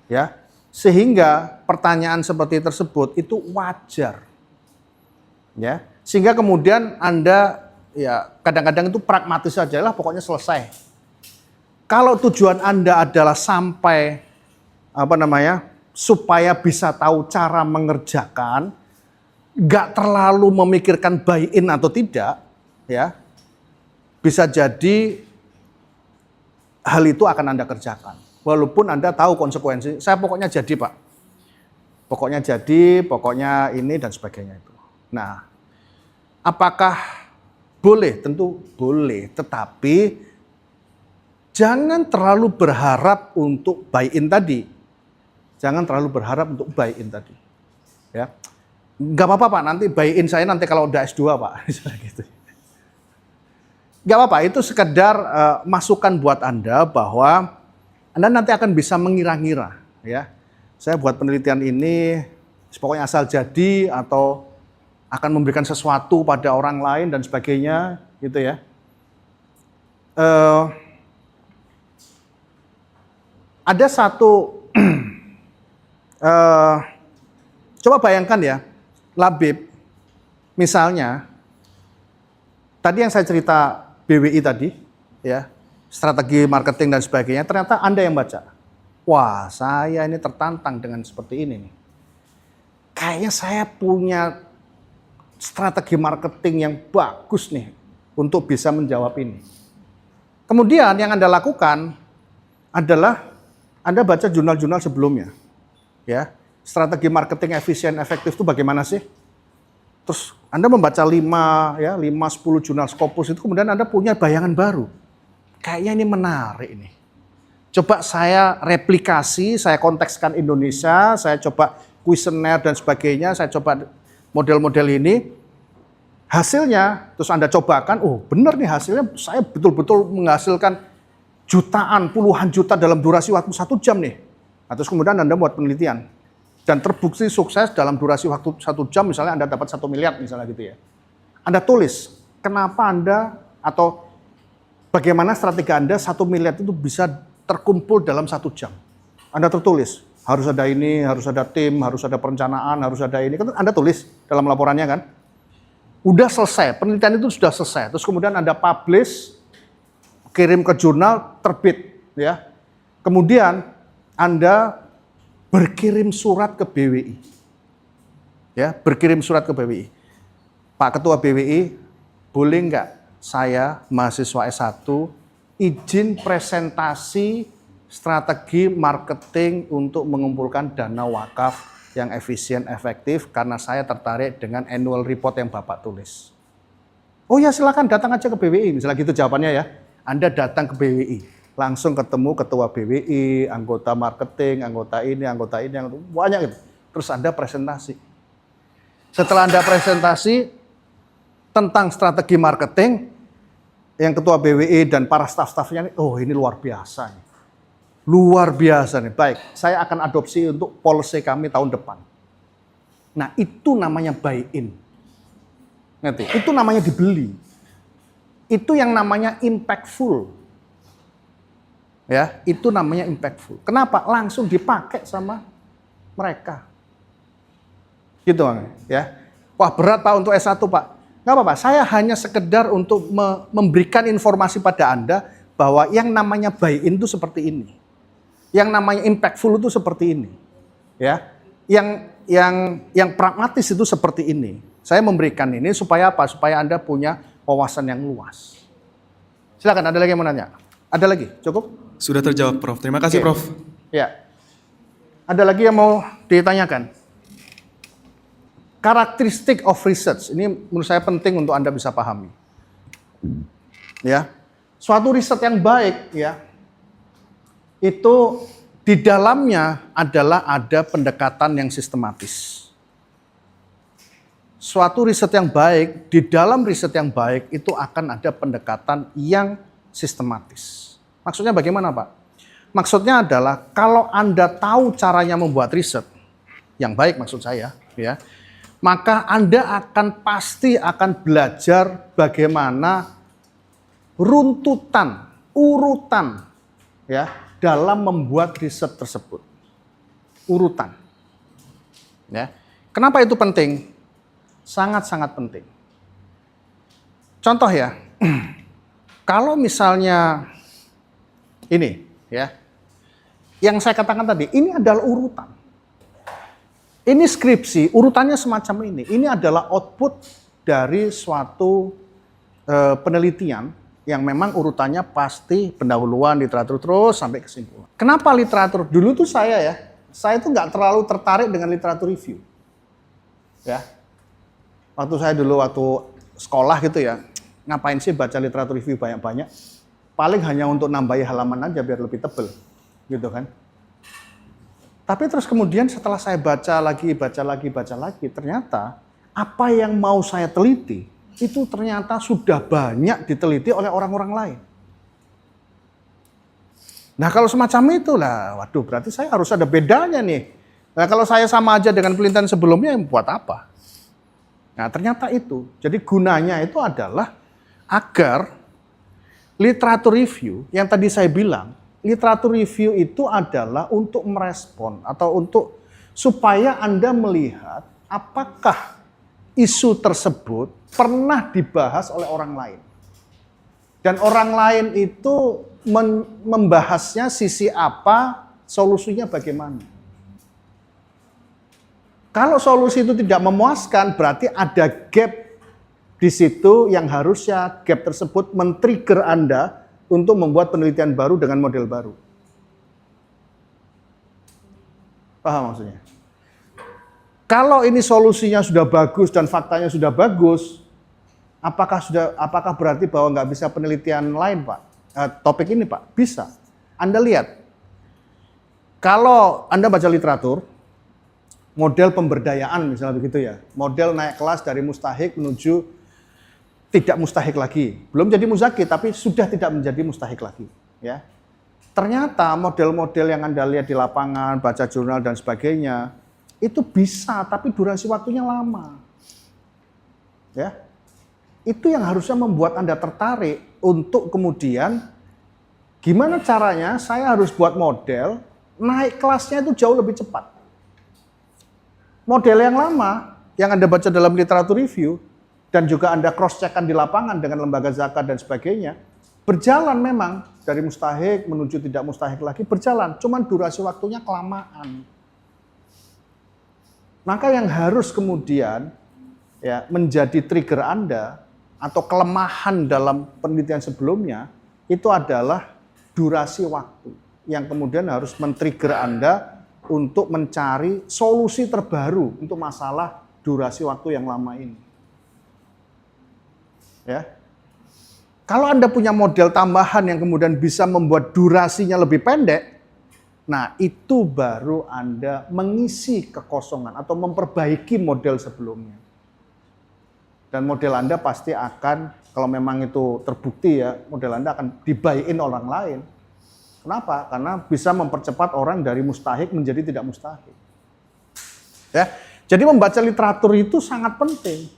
Ya. Sehingga pertanyaan seperti tersebut itu wajar. Ya. Sehingga kemudian Anda ya kadang-kadang itu pragmatis saja lah, pokoknya selesai. Kalau tujuan Anda adalah sampai supaya bisa tahu cara mengerjakan, nggak terlalu memikirkan buy-in atau tidak, ya bisa jadi hal itu akan Anda kerjakan. Walaupun Anda tahu konsekuensi, saya pokoknya jadi Pak. Pokoknya jadi, pokoknya ini dan sebagainya itu. Nah, apakah boleh? Tentu boleh, tetapi jangan terlalu berharap untuk buy-in tadi. Jangan terlalu berharap untuk buy-in tadi. Ya. Nggak apa-apa Pak, nanti buy-in saya nanti kalau udah S2 Pak. Gitu. Nggak apa-apa, itu sekedar masukan buat Anda bahwa Anda nanti akan bisa mengira-ngira. Ya. Saya buat penelitian ini, pokoknya asal jadi atau akan memberikan sesuatu pada orang lain dan sebagainya. Gitu ya. Ada satu coba bayangkan ya, Labib, misalnya, tadi yang saya cerita BWI tadi, ya, strategi marketing dan sebagainya, ternyata Anda yang baca. Wah, saya ini tertantang dengan seperti ini nih. Kayaknya saya punya strategi marketing yang bagus nih untuk bisa menjawab ini. Kemudian yang Anda lakukan adalah Anda baca jurnal-jurnal sebelumnya. Ya, strategi marketing efisien efektif itu bagaimana sih? Terus Anda membaca 5-10 jurnal Scopus itu, kemudian Anda punya bayangan baru. Kayaknya ini menarik ini. Coba saya replikasi, saya kontekskan Indonesia, saya coba kuesioner dan sebagainya, saya coba model-model ini. Hasilnya, terus Anda cobakan, oh benar nih hasilnya, saya betul-betul menghasilkan jutaan, puluhan juta dalam durasi waktu 1 jam nih. Nah, terus kemudian Anda buat penelitian dan terbukti sukses dalam durasi waktu 1 jam, misalnya Anda dapat 1 miliar misalnya gitu ya. Anda tulis kenapa Anda atau bagaimana strategi Anda 1 miliar itu bisa terkumpul dalam 1 jam. Anda tertulis, harus ada ini, harus ada tim, harus ada perencanaan, harus ada ini. Anda tulis dalam laporannya kan. Udah selesai, penelitian itu sudah selesai. Terus kemudian Anda publish, kirim ke jurnal, terbit ya. Kemudian Anda berkirim surat ke BWI. Ya, berkirim surat ke BWI. Pak Ketua BWI, boleh nggak saya mahasiswa S1 izin presentasi strategi marketing untuk mengumpulkan dana wakaf yang efisien, efektif karena saya tertarik dengan annual report yang Bapak tulis. Oh ya, silakan datang aja ke BWI, misalnya gitu jawabannya ya. Anda datang ke BWI. Langsung ketemu ketua BWI, anggota marketing, anggota ini, banyak gitu. Terus Anda presentasi. Setelah Anda presentasi tentang strategi marketing, yang ketua BWI dan para staf-stafnya, oh ini luar biasa nih. Luar biasa nih. Baik, saya akan adopsi untuk policy kami tahun depan. Nah, itu namanya buy-in. Ngerti? Itu namanya dibeli. Itu yang namanya impactful. Ya, itu namanya impactful. Kenapa? Langsung dipakai sama mereka. Gitu ya. Wah, berat Pak untuk S1 Pak. Nggak apa-apa, saya hanya sekedar untuk memberikan informasi pada Anda bahwa yang namanya buy-in itu seperti ini. Yang namanya impactful itu seperti ini. Ya. Yang pragmatis itu seperti ini. Saya memberikan ini supaya apa? Supaya Anda punya wawasan yang luas. Silakan, ada lagi yang mau nanya? Ada lagi? Cukup? Sudah terjawab, Prof. Terima kasih, Oke. Prof. Ya. Ada lagi yang mau ditanyakan? Karakteristik of research, ini menurut saya penting untuk Anda bisa pahami. Ya. Suatu riset yang baik, ya, itu di dalamnya adalah ada pendekatan yang sistematis. Suatu riset yang baik, di dalam riset yang baik itu akan ada pendekatan yang sistematis. Maksudnya bagaimana, Pak? Maksudnya adalah kalau Anda tahu caranya membuat riset yang baik, maksud saya, ya, maka Anda pasti akan belajar bagaimana runtutan, urutan, ya, dalam membuat riset tersebut. Urutan. Ya. Kenapa itu penting? Sangat-sangat penting. Contoh ya, kalau misalnya ini, ya, yang saya katakan tadi, ini adalah urutan. Ini skripsi, urutannya semacam ini. Ini adalah output dari suatu penelitian yang memang urutannya pasti pendahuluan, literatur terus sampai kesimpulan. Kenapa literatur? Dulu tuh saya tuh nggak terlalu tertarik dengan literatur review. Ya, waktu sekolah gitu ya, ngapain sih baca literatur review banyak-banyak? Paling hanya untuk nambahi halaman aja biar lebih tebel, gitu kan? Tapi terus kemudian setelah saya baca lagi, ternyata apa yang mau saya teliti itu ternyata sudah banyak diteliti oleh orang-orang lain. Nah kalau semacam itulah, waduh berarti saya harus ada bedanya nih. Nah kalau saya sama aja dengan penelitian sebelumnya, buat apa? Nah ternyata itu, jadi gunanya itu adalah agar literatur review, yang tadi saya bilang, literatur review itu adalah untuk merespon atau untuk supaya Anda melihat apakah isu tersebut pernah dibahas oleh orang lain. Dan orang lain itu membahasnya sisi apa, solusinya bagaimana. Kalau solusi itu tidak memuaskan, berarti ada gap di situ yang harusnya gap tersebut men-trigger Anda untuk membuat penelitian baru dengan model baru. Paham maksudnya? Kalau ini solusinya sudah bagus dan faktanya sudah bagus, apakah berarti bahwa nggak bisa penelitian lain, Pak? Topik ini, Pak, bisa. Anda lihat, kalau Anda baca literatur, model pemberdayaan misalnya begitu ya, model naik kelas dari mustahik menuju tidak mustahik lagi, belum jadi muzaki tapi sudah tidak menjadi mustahik lagi, ya. Ternyata model-model yang Anda lihat di lapangan, baca jurnal dan sebagainya, itu bisa, tapi durasi waktunya lama. Ya. Itu yang harusnya membuat Anda tertarik untuk kemudian gimana caranya saya harus buat model, naik kelasnya itu jauh lebih cepat. Model yang lama, yang Anda baca dalam literatur review, dan juga Anda cross-check-kan di lapangan dengan lembaga zakat dan sebagainya, berjalan memang, dari mustahik menuju tidak mustahik lagi, berjalan, cuman durasi waktunya kelamaan. Maka yang harus kemudian ya menjadi trigger Anda atau kelemahan dalam penelitian sebelumnya itu adalah durasi waktu yang kemudian harus men-trigger Anda untuk mencari solusi terbaru untuk masalah durasi waktu yang lama ini. Ya. Kalau Anda punya model tambahan yang kemudian bisa membuat durasinya lebih pendek, nah, itu baru Anda mengisi kekosongan atau memperbaiki model sebelumnya. Dan model Anda pasti akan, kalau memang itu terbukti ya, model Anda akan dibuy-in orang lain. Kenapa? Karena bisa mempercepat orang dari mustahik menjadi tidak mustahik. Ya, jadi membaca literatur itu sangat penting.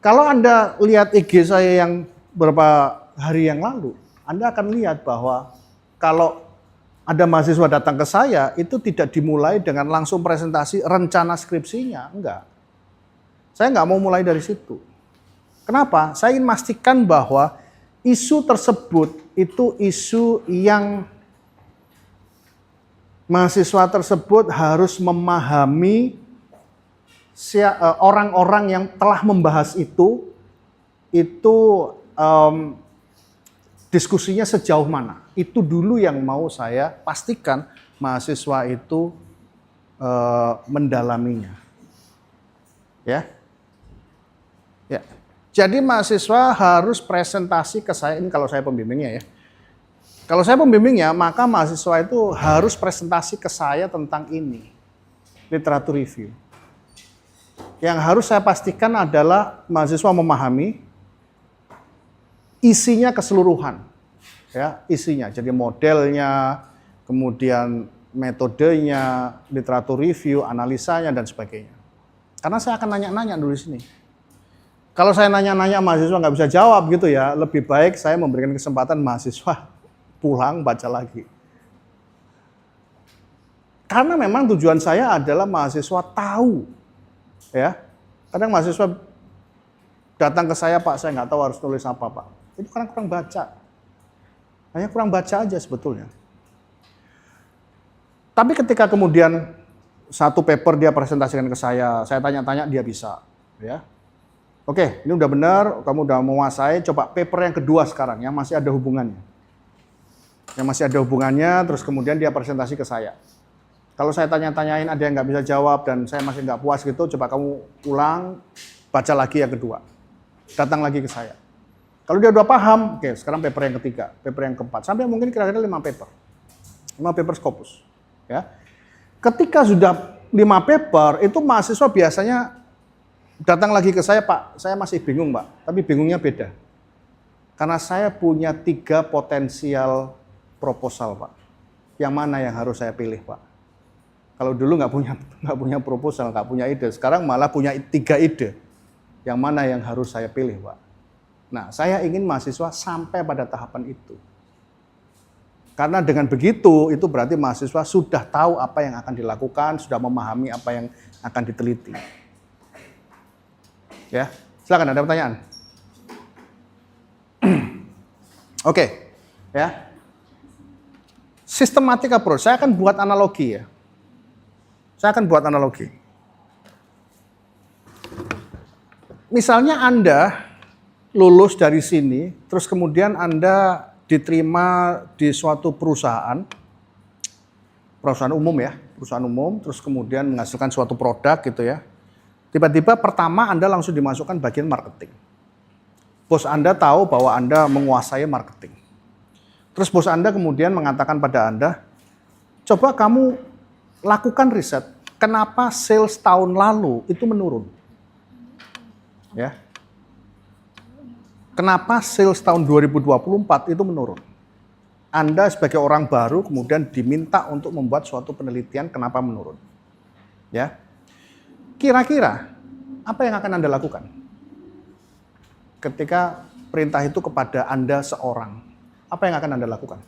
Kalau Anda lihat IG saya yang beberapa hari yang lalu, Anda akan lihat bahwa kalau ada mahasiswa datang ke saya, itu tidak dimulai dengan langsung presentasi rencana skripsinya, enggak. Saya nggak mau mulai dari situ. Kenapa? Saya ingin memastikan bahwa isu tersebut itu isu yang mahasiswa tersebut harus memahami orang-orang yang telah membahas itu diskusinya sejauh mana. Itu dulu yang mau saya pastikan mahasiswa itu mendalaminya. Ya. Ya. Jadi mahasiswa harus presentasi ke saya, ini kalau saya pembimbingnya ya. Kalau saya pembimbingnya, maka mahasiswa itu harus presentasi ke saya tentang ini, literatur review. Yang harus saya pastikan adalah mahasiswa memahami isinya keseluruhan, ya isinya. Jadi modelnya, kemudian metodenya, literatur review, analisanya dan sebagainya. Karena saya akan nanya-nanya dulu di sini. Kalau saya nanya-nanya mahasiswa nggak bisa jawab gitu ya, lebih baik saya memberikan kesempatan mahasiswa pulang baca lagi. Karena memang tujuan saya adalah mahasiswa tahu, ya. Kadang mahasiswa datang ke saya, Pak, saya nggak tahu harus tulis apa, Pak. Itu karena kurang baca. Hanya kurang baca aja sebetulnya. Tapi ketika kemudian satu paper dia presentasikan ke saya tanya-tanya dia bisa, ya. Oke, ini udah benar, kamu udah menguasai, coba paper yang kedua sekarang yang masih ada hubungannya. Yang masih ada hubungannya, terus kemudian dia presentasi ke saya. Kalau saya tanya-tanyain ada yang nggak bisa jawab dan saya masih nggak puas gitu, coba kamu ulang, baca lagi yang kedua. Datang lagi ke saya. Kalau dia udah paham, oke, sekarang paper yang ketiga, paper yang keempat, sampai mungkin kira-kira 5 paper. 5 paper Scopus. Ya. Ketika sudah 5 paper, itu mahasiswa biasanya datang lagi ke saya, Pak, saya masih bingung, Pak, tapi bingungnya beda. Karena saya punya 3 potensial proposal, Pak. Yang mana yang harus saya pilih, Pak? Kalau dulu nggak punya proposal, nggak punya ide, sekarang malah punya 3 ide. Yang mana yang harus saya pilih, Pak? Nah, saya ingin mahasiswa sampai pada tahapan itu. Karena dengan begitu, itu berarti mahasiswa sudah tahu apa yang akan dilakukan, sudah memahami apa yang akan diteliti. Ya, silakan ada pertanyaan. Oke, ya. Systematic approach, saya akan buat analogi ya. Saya akan buat analogi. Misalnya Anda lulus dari sini, terus kemudian Anda diterima di suatu perusahaan umum ya, perusahaan umum, terus kemudian menghasilkan suatu produk gitu ya. Tiba-tiba pertama Anda langsung dimasukkan bagian marketing. Bos Anda tahu bahwa Anda menguasai marketing. Terus bos Anda kemudian mengatakan pada Anda, coba kamu lakukan riset, kenapa sales tahun lalu itu menurun? Ya. Kenapa sales tahun 2024 itu menurun? Anda sebagai orang baru kemudian diminta untuk membuat suatu penelitian kenapa menurun. Ya. Kira-kira apa yang akan Anda lakukan? Ketika perintah itu kepada Anda seorang, apa yang akan Anda lakukan?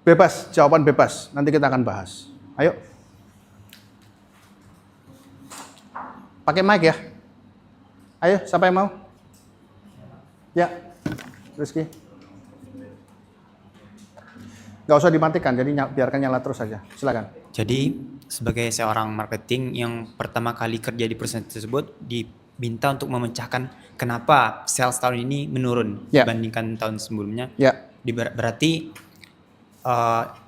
Bebas, jawaban bebas. Nanti kita akan bahas. Ayo. Pakai mic ya. Ayo, siapa yang mau? Ya, Rizky. Gak usah dimatikan, jadi biarkan nyala terus saja. Silakan. Jadi, sebagai seorang marketing yang pertama kali kerja di perusahaan tersebut, diminta untuk memecahkan kenapa sales tahun ini menurun dibandingkan tahun sebelumnya. Berarti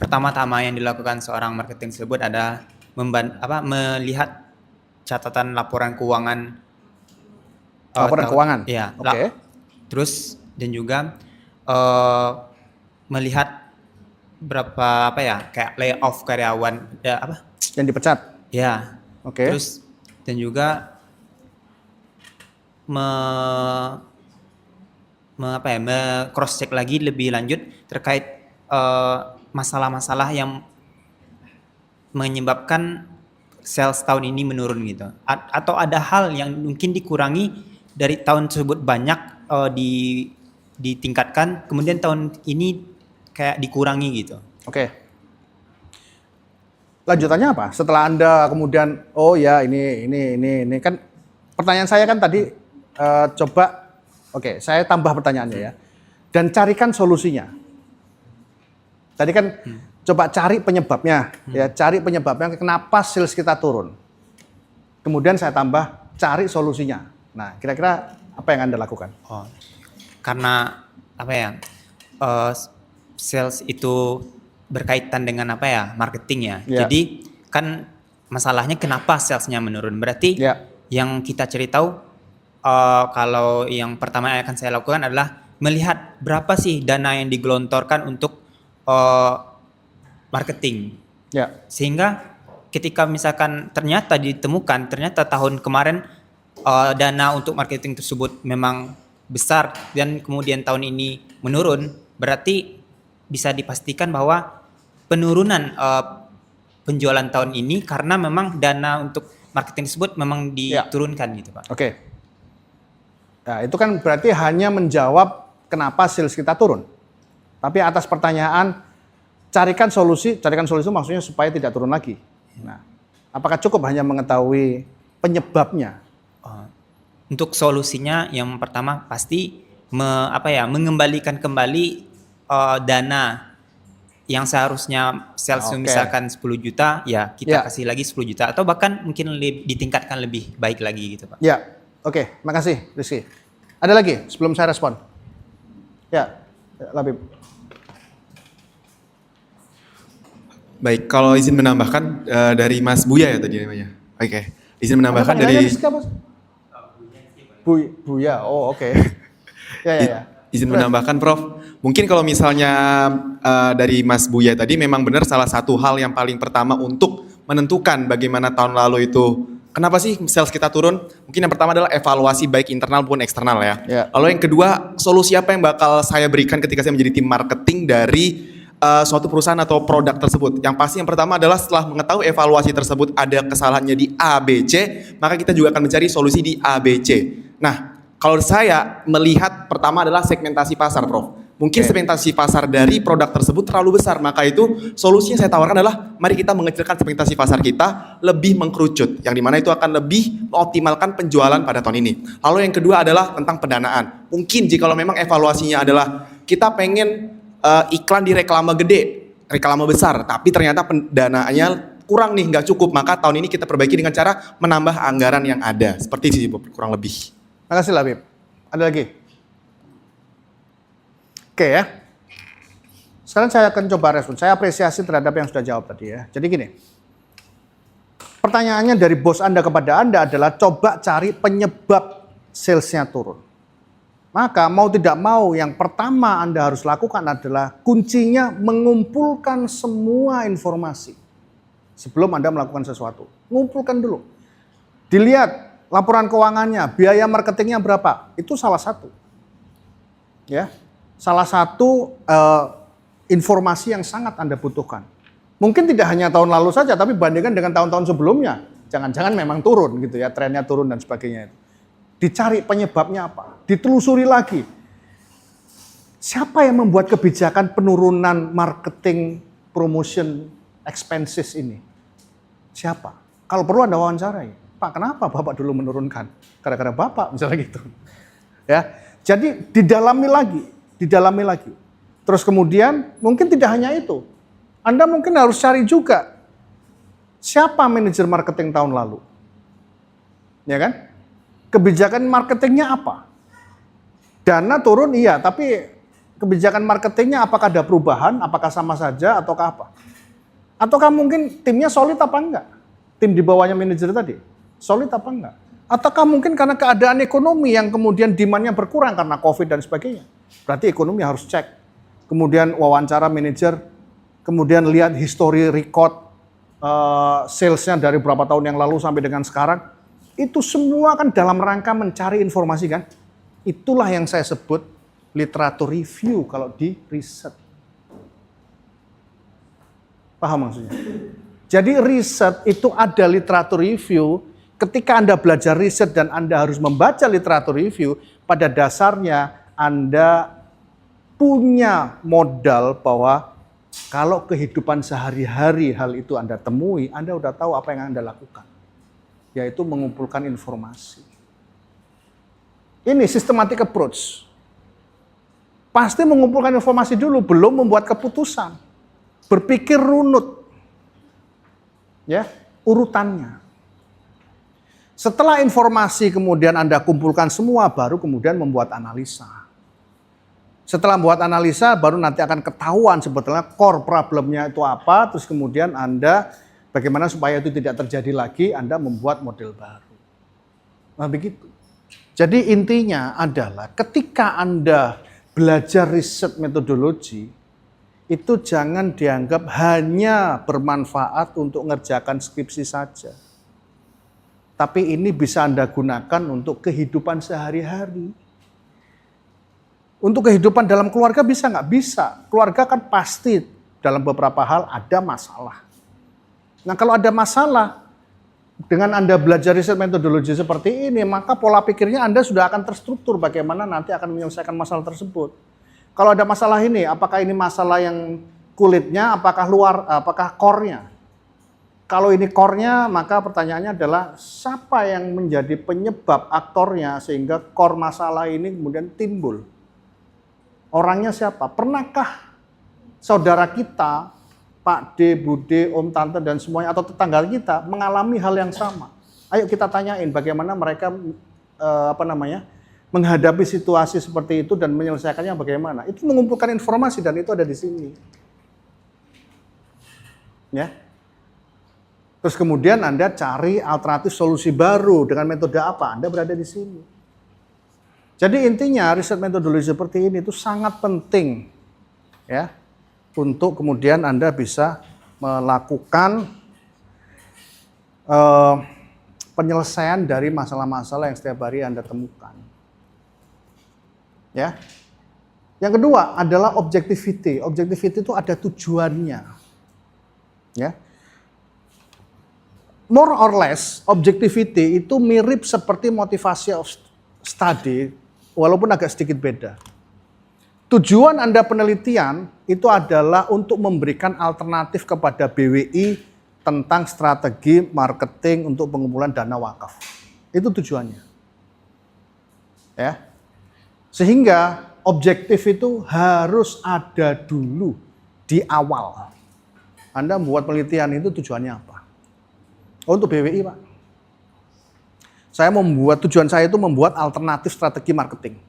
pertama-tama yang dilakukan seorang marketing tersebut ada melihat catatan laporan keuangan. Keuangan. Ya. Oke. Terus dan juga melihat berapa kayak layoff karyawan yang dipecat. Ya. Oke. Terus dan juga cross check lagi lebih lanjut terkait masalah-masalah yang menyebabkan sales tahun ini menurun gitu. Atau ada hal yang mungkin dikurangi dari tahun tersebut banyak ditingkatkan, kemudian tahun ini kayak dikurangi gitu. Oke. Lanjutannya apa? Setelah Anda kemudian, oh ya ini kan pertanyaan saya kan tadi saya tambah pertanyaannya ya. Dan carikan solusinya. Tadi kan coba cari penyebabnya, ya cari penyebabnya kenapa sales kita turun. Kemudian saya tambah cari solusinya. Nah, kira-kira apa yang Anda lakukan? Oh, karena apa ya? eh, Sales itu berkaitan dengan apa ya? Marketing ya. Ya. Jadi kan masalahnya kenapa salesnya menurun? Berarti Ya. yang kita cari tahu kalau yang pertama yang akan saya lakukan adalah melihat berapa sih dana yang digelontorkan untuk marketing. Ya. Sehingga ketika misalkan ternyata ditemukan ternyata tahun kemarin dana untuk marketing tersebut memang besar dan kemudian tahun ini menurun, berarti bisa dipastikan bahwa penurunan penjualan tahun ini karena memang dana untuk marketing tersebut memang diturunkan gitu Pak. Oke. Nah, itu kan berarti hanya menjawab kenapa sales kita turun. Tapi atas pertanyaan carikan solusi maksudnya supaya tidak turun lagi. Nah, apakah cukup hanya mengetahui penyebabnya? Untuk solusinya yang pertama pasti mengembalikan kembali dana yang seharusnya sales misalkan 10 juta ya kita kasih lagi 10 juta atau bahkan mungkin ditingkatkan lebih baik lagi gitu Pak. Ya, oke, makasih Rizky. Ada lagi sebelum saya respon? Ya, Labib. Baik, kalau izin menambahkan dari Mas Buya ya tadi namanya. Oke, izin menambahkan dari Buya. Oh, oke. Ya. Izin menambahkan Prof. Mungkin kalau misalnya dari Mas Buya tadi memang benar salah satu hal yang paling pertama untuk menentukan bagaimana tahun lalu itu kenapa sih sales kita turun? Mungkin yang pertama adalah evaluasi baik internal maupun eksternal ya. Lalu yang kedua, solusi apa yang bakal saya berikan ketika saya menjadi tim marketing dari suatu perusahaan atau produk tersebut. Yang pasti yang pertama adalah setelah mengetahui evaluasi tersebut ada kesalahannya di A, B, C, maka kita juga akan mencari solusi di A, B, C. Nah, kalau saya melihat pertama adalah segmentasi pasar, Prof. Mungkin segmentasi pasar dari produk tersebut terlalu besar, maka itu solusi yang saya tawarkan adalah mari kita mengecilkan segmentasi pasar kita lebih mengkerucut, yang dimana itu akan lebih mengoptimalkan penjualan pada tahun ini. Lalu yang kedua adalah tentang pendanaan. Mungkin jika memang evaluasinya adalah kita pengen iklan di reklame gede, reklame besar, tapi ternyata pendanaannya kurang nih, nggak cukup, maka tahun ini kita perbaiki dengan cara menambah anggaran yang ada. Seperti itu kurang lebih. Makasih Labib. Ada lagi? Oke ya. Sekarang saya akan coba respon. Saya apresiasi terhadap yang sudah jawab tadi ya. Jadi gini. Pertanyaannya dari bos Anda kepada Anda adalah coba cari penyebab salesnya turun. Maka mau tidak mau yang pertama Anda harus lakukan adalah kuncinya mengumpulkan semua informasi. Sebelum Anda melakukan sesuatu. Ngumpulkan dulu. Dilihat laporan keuangannya, biaya marketingnya berapa. Itu salah satu. Ya. Salah satu informasi yang sangat Anda butuhkan. Mungkin tidak hanya tahun lalu saja, tapi bandingkan dengan tahun-tahun sebelumnya. Jangan-jangan memang turun gitu ya, trennya turun dan sebagainya. Dicari penyebabnya apa, ditelusuri lagi. Siapa yang membuat kebijakan penurunan marketing promotion expenses ini? Siapa? Kalau perlu Anda wawancarai. Pak, kenapa Bapak dulu menurunkan? Gara-gara Bapak misalnya gitu. Ya, jadi didalami lagi. Terus kemudian mungkin tidak hanya itu. Anda mungkin harus cari juga siapa manajer marketing tahun lalu. Ya kan? Kebijakan marketingnya apa? Dana turun iya, tapi kebijakan marketingnya apakah ada perubahan, apakah sama saja ataukah apa? Ataukah mungkin timnya solid apa enggak? Tim di bawahnya manajer tadi, solid apa enggak? Ataukah mungkin karena keadaan ekonomi yang kemudian demand-nya berkurang karena COVID dan sebagainya? Berarti ekonomi harus cek. Kemudian wawancara manajer, kemudian lihat history record sales-nya dari berapa tahun yang lalu sampai dengan sekarang. Itu semua kan dalam rangka mencari informasi kan. Itulah yang saya sebut literatur review kalau di riset. Paham maksudnya? Jadi riset itu ada literatur review. Ketika Anda belajar riset dan Anda harus membaca literatur review, pada dasarnya Anda punya modal bahwa kalau kehidupan sehari-hari hal itu Anda temui, Anda udah tahu apa yang Anda lakukan. Yaitu mengumpulkan informasi. Ini systematic approach. Pasti mengumpulkan informasi dulu, belum membuat keputusan. Berpikir runut. Ya, urutannya. Setelah informasi kemudian Anda kumpulkan semua, baru kemudian membuat analisa. Setelah membuat analisa, baru nanti akan ketahuan sebetulnya core problemnya itu apa, terus kemudian Anda bagaimana supaya itu tidak terjadi lagi, Anda membuat model baru. Nah begitu. Jadi intinya adalah ketika Anda belajar riset metodologi, itu jangan dianggap hanya bermanfaat untuk ngerjakan skripsi saja. Tapi ini bisa Anda gunakan untuk kehidupan sehari-hari. Untuk kehidupan dalam keluarga bisa nggak? Bisa. Keluarga kan pasti dalam beberapa hal ada masalah. Nah kalau ada masalah, dengan Anda belajar riset metodologi seperti ini, maka pola pikirnya Anda sudah akan terstruktur bagaimana nanti akan menyelesaikan masalah tersebut. Kalau ada masalah ini, apakah ini masalah yang kulitnya, apakah core-nya? Kalau ini core-nya, maka pertanyaannya adalah siapa yang menjadi penyebab aktornya sehingga core masalah ini kemudian timbul? Orangnya siapa? Pernahkah saudara kita, Pak D, Bu D, Om, Tante, dan semuanya atau tetangga kita mengalami hal yang sama? Ayo kita tanyain bagaimana mereka menghadapi situasi seperti itu dan menyelesaikannya bagaimana. Itu mengumpulkan informasi dan itu ada di sini. Ya. Terus kemudian Anda cari alternatif solusi baru dengan metode apa? Anda berada di sini. Jadi intinya riset metodologi seperti ini itu sangat penting ya untuk kemudian Anda bisa melakukan penyelesaian dari masalah-masalah yang setiap hari Anda temukan. Ya. Yang kedua adalah objectivity. Objectivity itu ada tujuannya. Ya. More or less, objectivity itu mirip seperti motivasi of study, walaupun agak sedikit beda. Tujuan Anda penelitian itu adalah untuk memberikan alternatif kepada BWI tentang strategi marketing untuk pengumpulan dana wakaf. Itu tujuannya. Ya. Sehingga objektif itu harus ada dulu di awal. Anda membuat penelitian itu tujuannya apa? Untuk BWI, Pak. Tujuan saya itu membuat alternatif strategi marketing.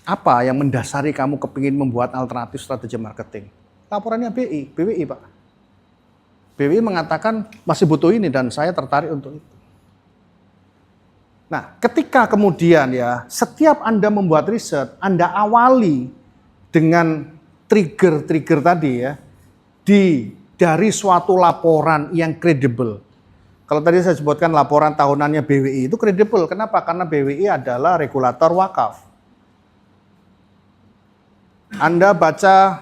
Apa yang mendasari kamu kepingin membuat alternatif strategi marketing? Laporannya BWI, Pak. BWI mengatakan masih butuh ini dan saya tertarik untuk itu. Nah, ketika kemudian ya, setiap Anda membuat riset, Anda awali dengan trigger-trigger tadi ya, dari suatu laporan yang kredibel. Kalau tadi saya sebutkan laporan tahunannya BWI itu kredibel. Kenapa? Karena BWI adalah regulator wakaf. Anda baca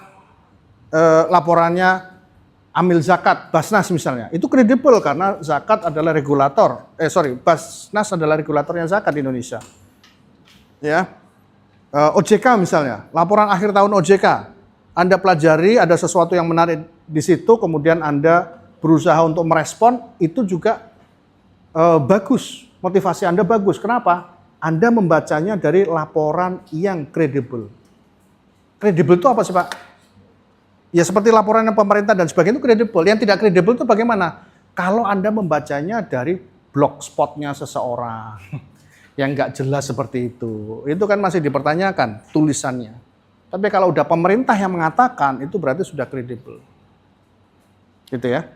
laporannya Amil Zakat, Basnas misalnya, itu kredibel karena zakat adalah Basnas adalah regulatornya zakat di Indonesia. Ya, OJK misalnya, laporan akhir tahun OJK, Anda pelajari ada sesuatu yang menarik di situ, kemudian Anda berusaha untuk merespon, itu juga bagus, motivasi Anda bagus. Kenapa? Anda membacanya dari laporan yang kredibel. Kredibel itu apa sih Pak? Ya seperti laporan pemerintah dan sebagainya itu kredibel. Yang tidak kredibel itu bagaimana? Kalau Anda membacanya dari blogspotnya seseorang yang nggak jelas seperti itu kan masih dipertanyakan tulisannya. Tapi kalau udah pemerintah yang mengatakan, itu berarti sudah kredibel. Gitu ya.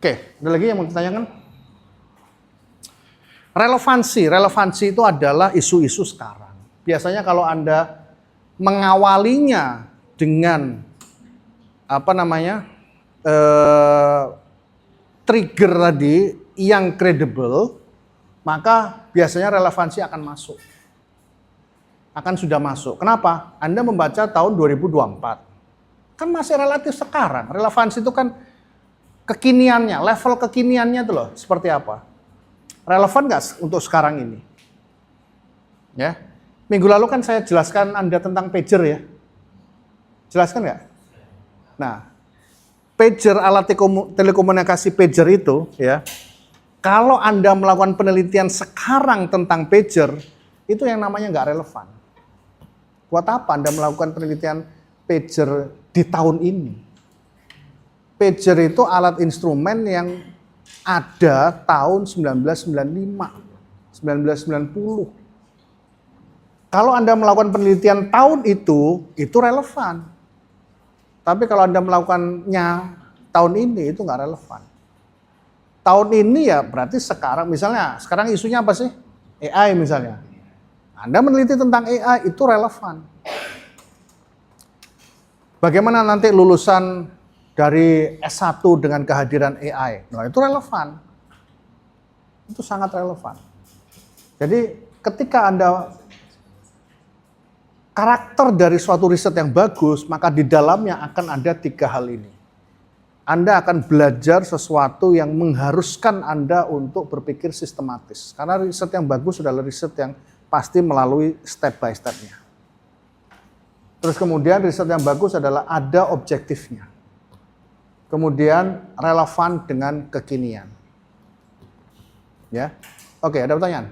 Oke, ada lagi yang mau ditanyakan? Relevansi itu adalah isu-isu sekarang. Biasanya kalau Anda mengawalinya dengan trigger tadi yang kredibel, maka biasanya relevansi akan masuk. Akan sudah masuk. Kenapa? Anda membaca tahun 2024. Kan masih relatif sekarang. Relevansi itu kan kekiniannya, level kekiniannya itu loh, seperti apa? Relevan nggak untuk sekarang ini? Ya. Minggu lalu kan saya jelaskan Anda tentang pager ya. Jelaskan nggak? Nah, pager, alat telekomunikasi pager itu ya, kalau Anda melakukan penelitian sekarang tentang pager, itu yang namanya nggak relevan. Buat apa Anda melakukan penelitian pager di tahun ini? Pager itu alat instrumen yang ada tahun 1995, 1990. Kalau Anda melakukan penelitian tahun itu relevan. Tapi kalau Anda melakukannya tahun ini, itu nggak relevan. Tahun ini ya berarti sekarang, misalnya sekarang isunya apa sih? AI misalnya. Anda meneliti tentang AI, itu relevan. Bagaimana nanti lulusan dari S1 dengan kehadiran AI? Nah, itu relevan. Itu sangat relevan. Jadi ketika Anda karakter dari suatu riset yang bagus, maka di dalamnya akan ada 3 hal ini. Anda akan belajar sesuatu yang mengharuskan Anda untuk berpikir sistematis. Karena riset yang bagus adalah riset yang pasti melalui step by step-nya. Terus kemudian riset yang bagus adalah ada objektifnya. Kemudian relevan dengan kekinian. Ya, oke, ada pertanyaan?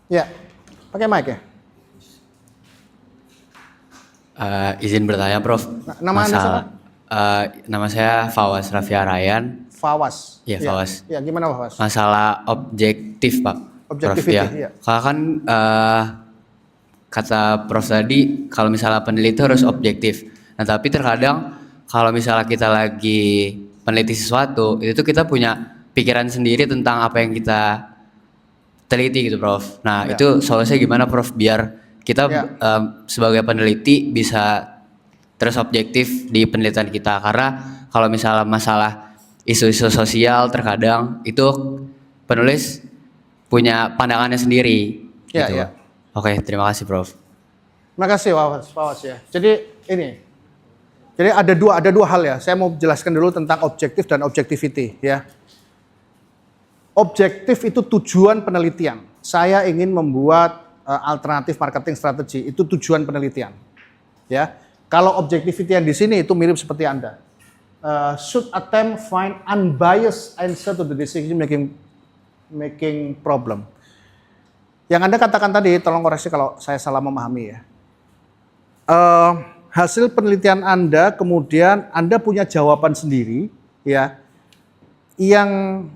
Ya, pakai mic ya. Izin bertanya, Prof. Nama Anda siapa? Nama saya Fawas Rafia Ryan. Fawas. Iya, Fawas. Ya, gimana Fawas? Masalah objektif, Pak. Objektivity, Prof, iya. Kalau kan kata Prof tadi, kalau misalnya peneliti harus objektif. Nah, tapi terkadang kalau misalnya kita lagi peneliti sesuatu, itu tuh kita punya pikiran sendiri tentang apa yang kita teliti gitu, Prof. Nah, Ya. itu solusinya gimana, Prof? Biar kita sebagai peneliti bisa terus objektif di penelitian kita, karena kalau misalnya masalah isu-isu sosial terkadang itu penulis punya pandangannya sendiri. Ya, gitu. ya. Oke, terima kasih, Prof. Terima kasih Fawas ya. Jadi ada dua hal ya. Saya mau jelaskan dulu tentang objektif dan objectivity ya. Objektif itu tujuan penelitian. Saya ingin membuat alternatif marketing strategi, itu tujuan penelitian. Ya, kalau objectivity yang di sini itu mirip seperti Anda. Should attempt find unbiased answer to the decision making problem. Yang Anda katakan tadi, tolong koreksi kalau saya salah memahami ya. Hasil penelitian Anda, kemudian Anda punya jawaban sendiri, ya, yang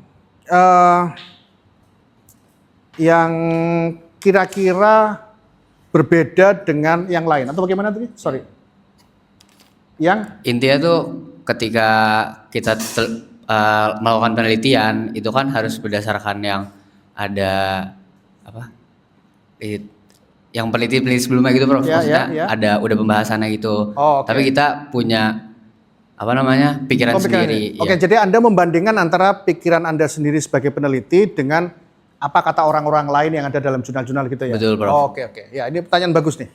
kira-kira berbeda dengan yang lain, atau bagaimana tadi? Sorry. Intinya tuh ketika kita melakukan penelitian itu kan harus berdasarkan yang ada apa? Yang peneliti sebelumnya gitu, Prof. Maksudnya ada udah pembahasannya gitu. Oh, okay. Tapi kita punya pikiran sendiri. Oke, jadi Anda membandingkan antara pikiran Anda sendiri sebagai peneliti dengan apa kata orang-orang lain yang ada dalam jurnal-jurnal gitu ya? Betul, Prof. Oke. Ya, ini pertanyaan bagus nih.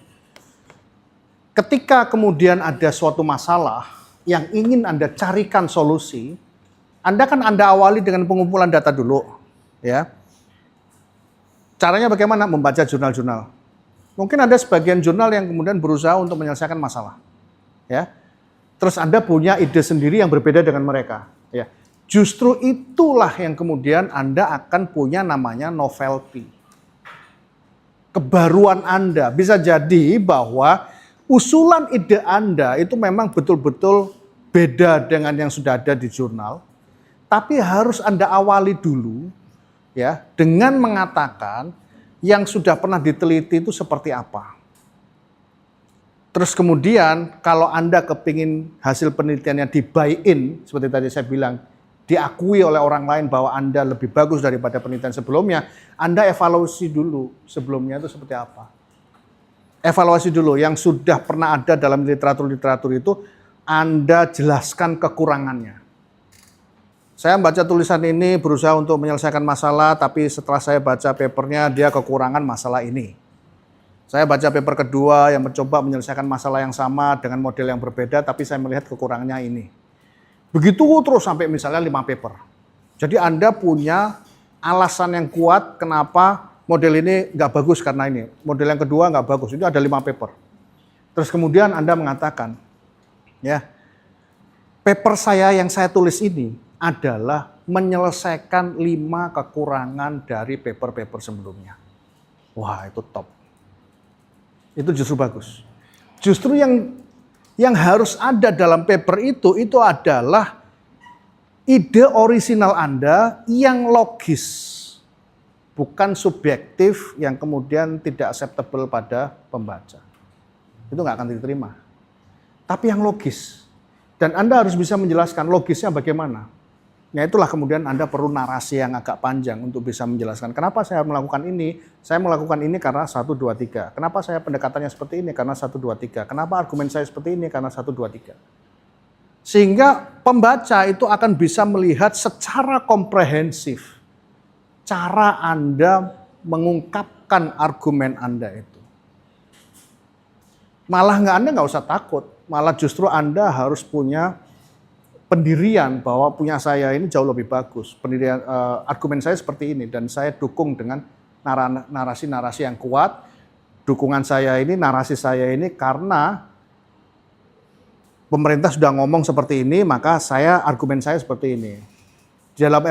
Ketika kemudian ada suatu masalah yang ingin Anda carikan solusi, Anda awali dengan pengumpulan data dulu, ya. Caranya bagaimana? Membaca jurnal-jurnal. Mungkin ada sebagian jurnal yang kemudian berusaha untuk menyelesaikan masalah, ya. Terus Anda punya ide sendiri yang berbeda dengan mereka, ya. Justru itulah yang kemudian Anda akan punya namanya novelty. Kebaruan Anda. Bisa jadi bahwa usulan ide Anda itu memang betul-betul beda dengan yang sudah ada di jurnal. Tapi harus Anda awali dulu ya dengan mengatakan yang sudah pernah diteliti itu seperti apa. Terus kemudian kalau Anda kepingin hasil penelitiannya di buy in, seperti tadi saya bilang, diakui oleh orang lain bahwa Anda lebih bagus daripada penelitian sebelumnya, Anda evaluasi dulu sebelumnya itu seperti apa. Evaluasi dulu yang sudah pernah ada dalam literatur-literatur itu, Anda jelaskan kekurangannya. Saya baca tulisan ini berusaha untuk menyelesaikan masalah, tapi setelah saya baca papernya dia kekurangan masalah ini. Saya baca paper kedua yang mencoba menyelesaikan masalah yang sama dengan model yang berbeda, tapi saya melihat kekurangannya ini. Begitu terus sampai misalnya 5 paper. Jadi Anda punya alasan yang kuat kenapa model ini nggak bagus karena ini. Model yang kedua nggak bagus, itu ada 5 paper. Terus kemudian Anda mengatakan, ya, paper saya yang saya tulis ini adalah menyelesaikan 5 kekurangan dari paper-paper sebelumnya. Wah, itu top. Itu justru bagus. Justru yang harus ada dalam paper itu adalah ide orisinal Anda yang logis, bukan subjektif yang kemudian tidak acceptable pada pembaca. Itu nggak akan diterima. Tapi yang logis. Dan Anda harus bisa menjelaskan logisnya bagaimana. Ya itulah kemudian Anda perlu narasi yang agak panjang untuk bisa menjelaskan kenapa saya melakukan ini. Saya melakukan ini karena 1, 2, 3. Kenapa saya pendekatannya seperti ini? Karena 1, 2, 3. Kenapa argumen saya seperti ini? Karena 1, 2, 3. Sehingga pembaca itu akan bisa melihat secara komprehensif cara Anda mengungkapkan argumen Anda itu. Malah Anda nggak usah takut. Malah justru Anda harus punya pendirian bahwa punya saya ini jauh lebih bagus. Pendirian argumen saya seperti ini dan saya dukung dengan narasi-narasi yang kuat. Dukungan saya ini, narasi saya ini karena pemerintah sudah ngomong seperti ini, maka argumen saya seperti ini. Di dalam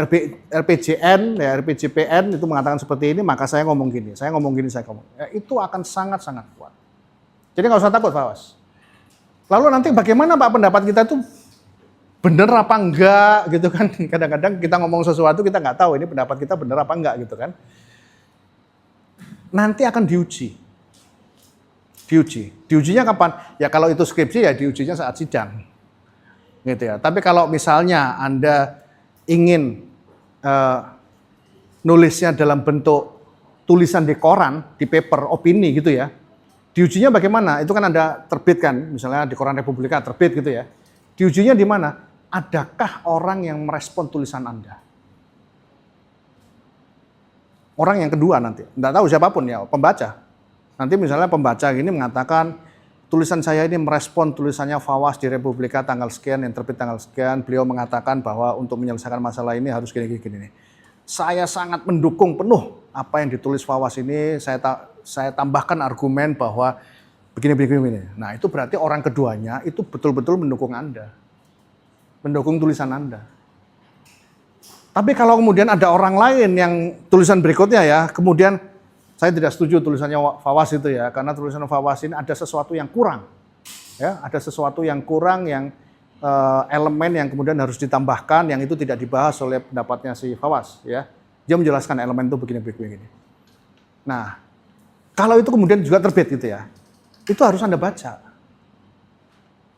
RPJN, ya, RPJPN itu mengatakan seperti ini, maka saya ngomong gini, saya ngomong gini, saya ngomong. Ya, itu akan sangat-sangat kuat. Jadi nggak usah takut, Fawas. Lalu nanti bagaimana Pak pendapat kita itu benar apa enggak gitu kan. Kadang-kadang kita ngomong sesuatu kita nggak tahu ini pendapat kita benar apa enggak gitu kan. Nanti akan diuji. Diujinya kapan? Ya kalau itu skripsi ya diujinya saat sidang. Gitu ya. Tapi kalau misalnya Anda ingin nulisnya dalam bentuk tulisan di koran, di paper, opini gitu ya. Diujinya bagaimana? Itu kan Anda terbitkan, misalnya di Koran Republika terbit gitu ya. Diujinya di mana? Adakah orang yang merespon tulisan Anda? Orang yang kedua nanti, tidak tahu siapapun ya, pembaca. Nanti misalnya pembaca ini mengatakan, tulisan saya ini merespon tulisannya Fawas di Republika tanggal sekian, yang terbit tanggal sekian. Beliau mengatakan bahwa untuk menyelesaikan masalah ini harus gini-gini. Saya sangat mendukung penuh apa yang ditulis Fawas ini, saya tambahkan argumen bahwa begini. Nah itu berarti orang keduanya itu betul-betul mendukung Anda. Mendukung tulisan Anda. Tapi kalau kemudian ada orang lain yang tulisan berikutnya ya, kemudian saya tidak setuju tulisannya Fawas itu ya, karena tulisan Fawas ini ada sesuatu yang kurang. Ya, ada sesuatu yang kurang, yang elemen yang kemudian harus ditambahkan, yang itu tidak dibahas oleh pendapatnya si Fawas. Ya. Dia menjelaskan elemen itu begini. Nah, kalau itu kemudian juga terbit gitu ya, itu harus Anda baca.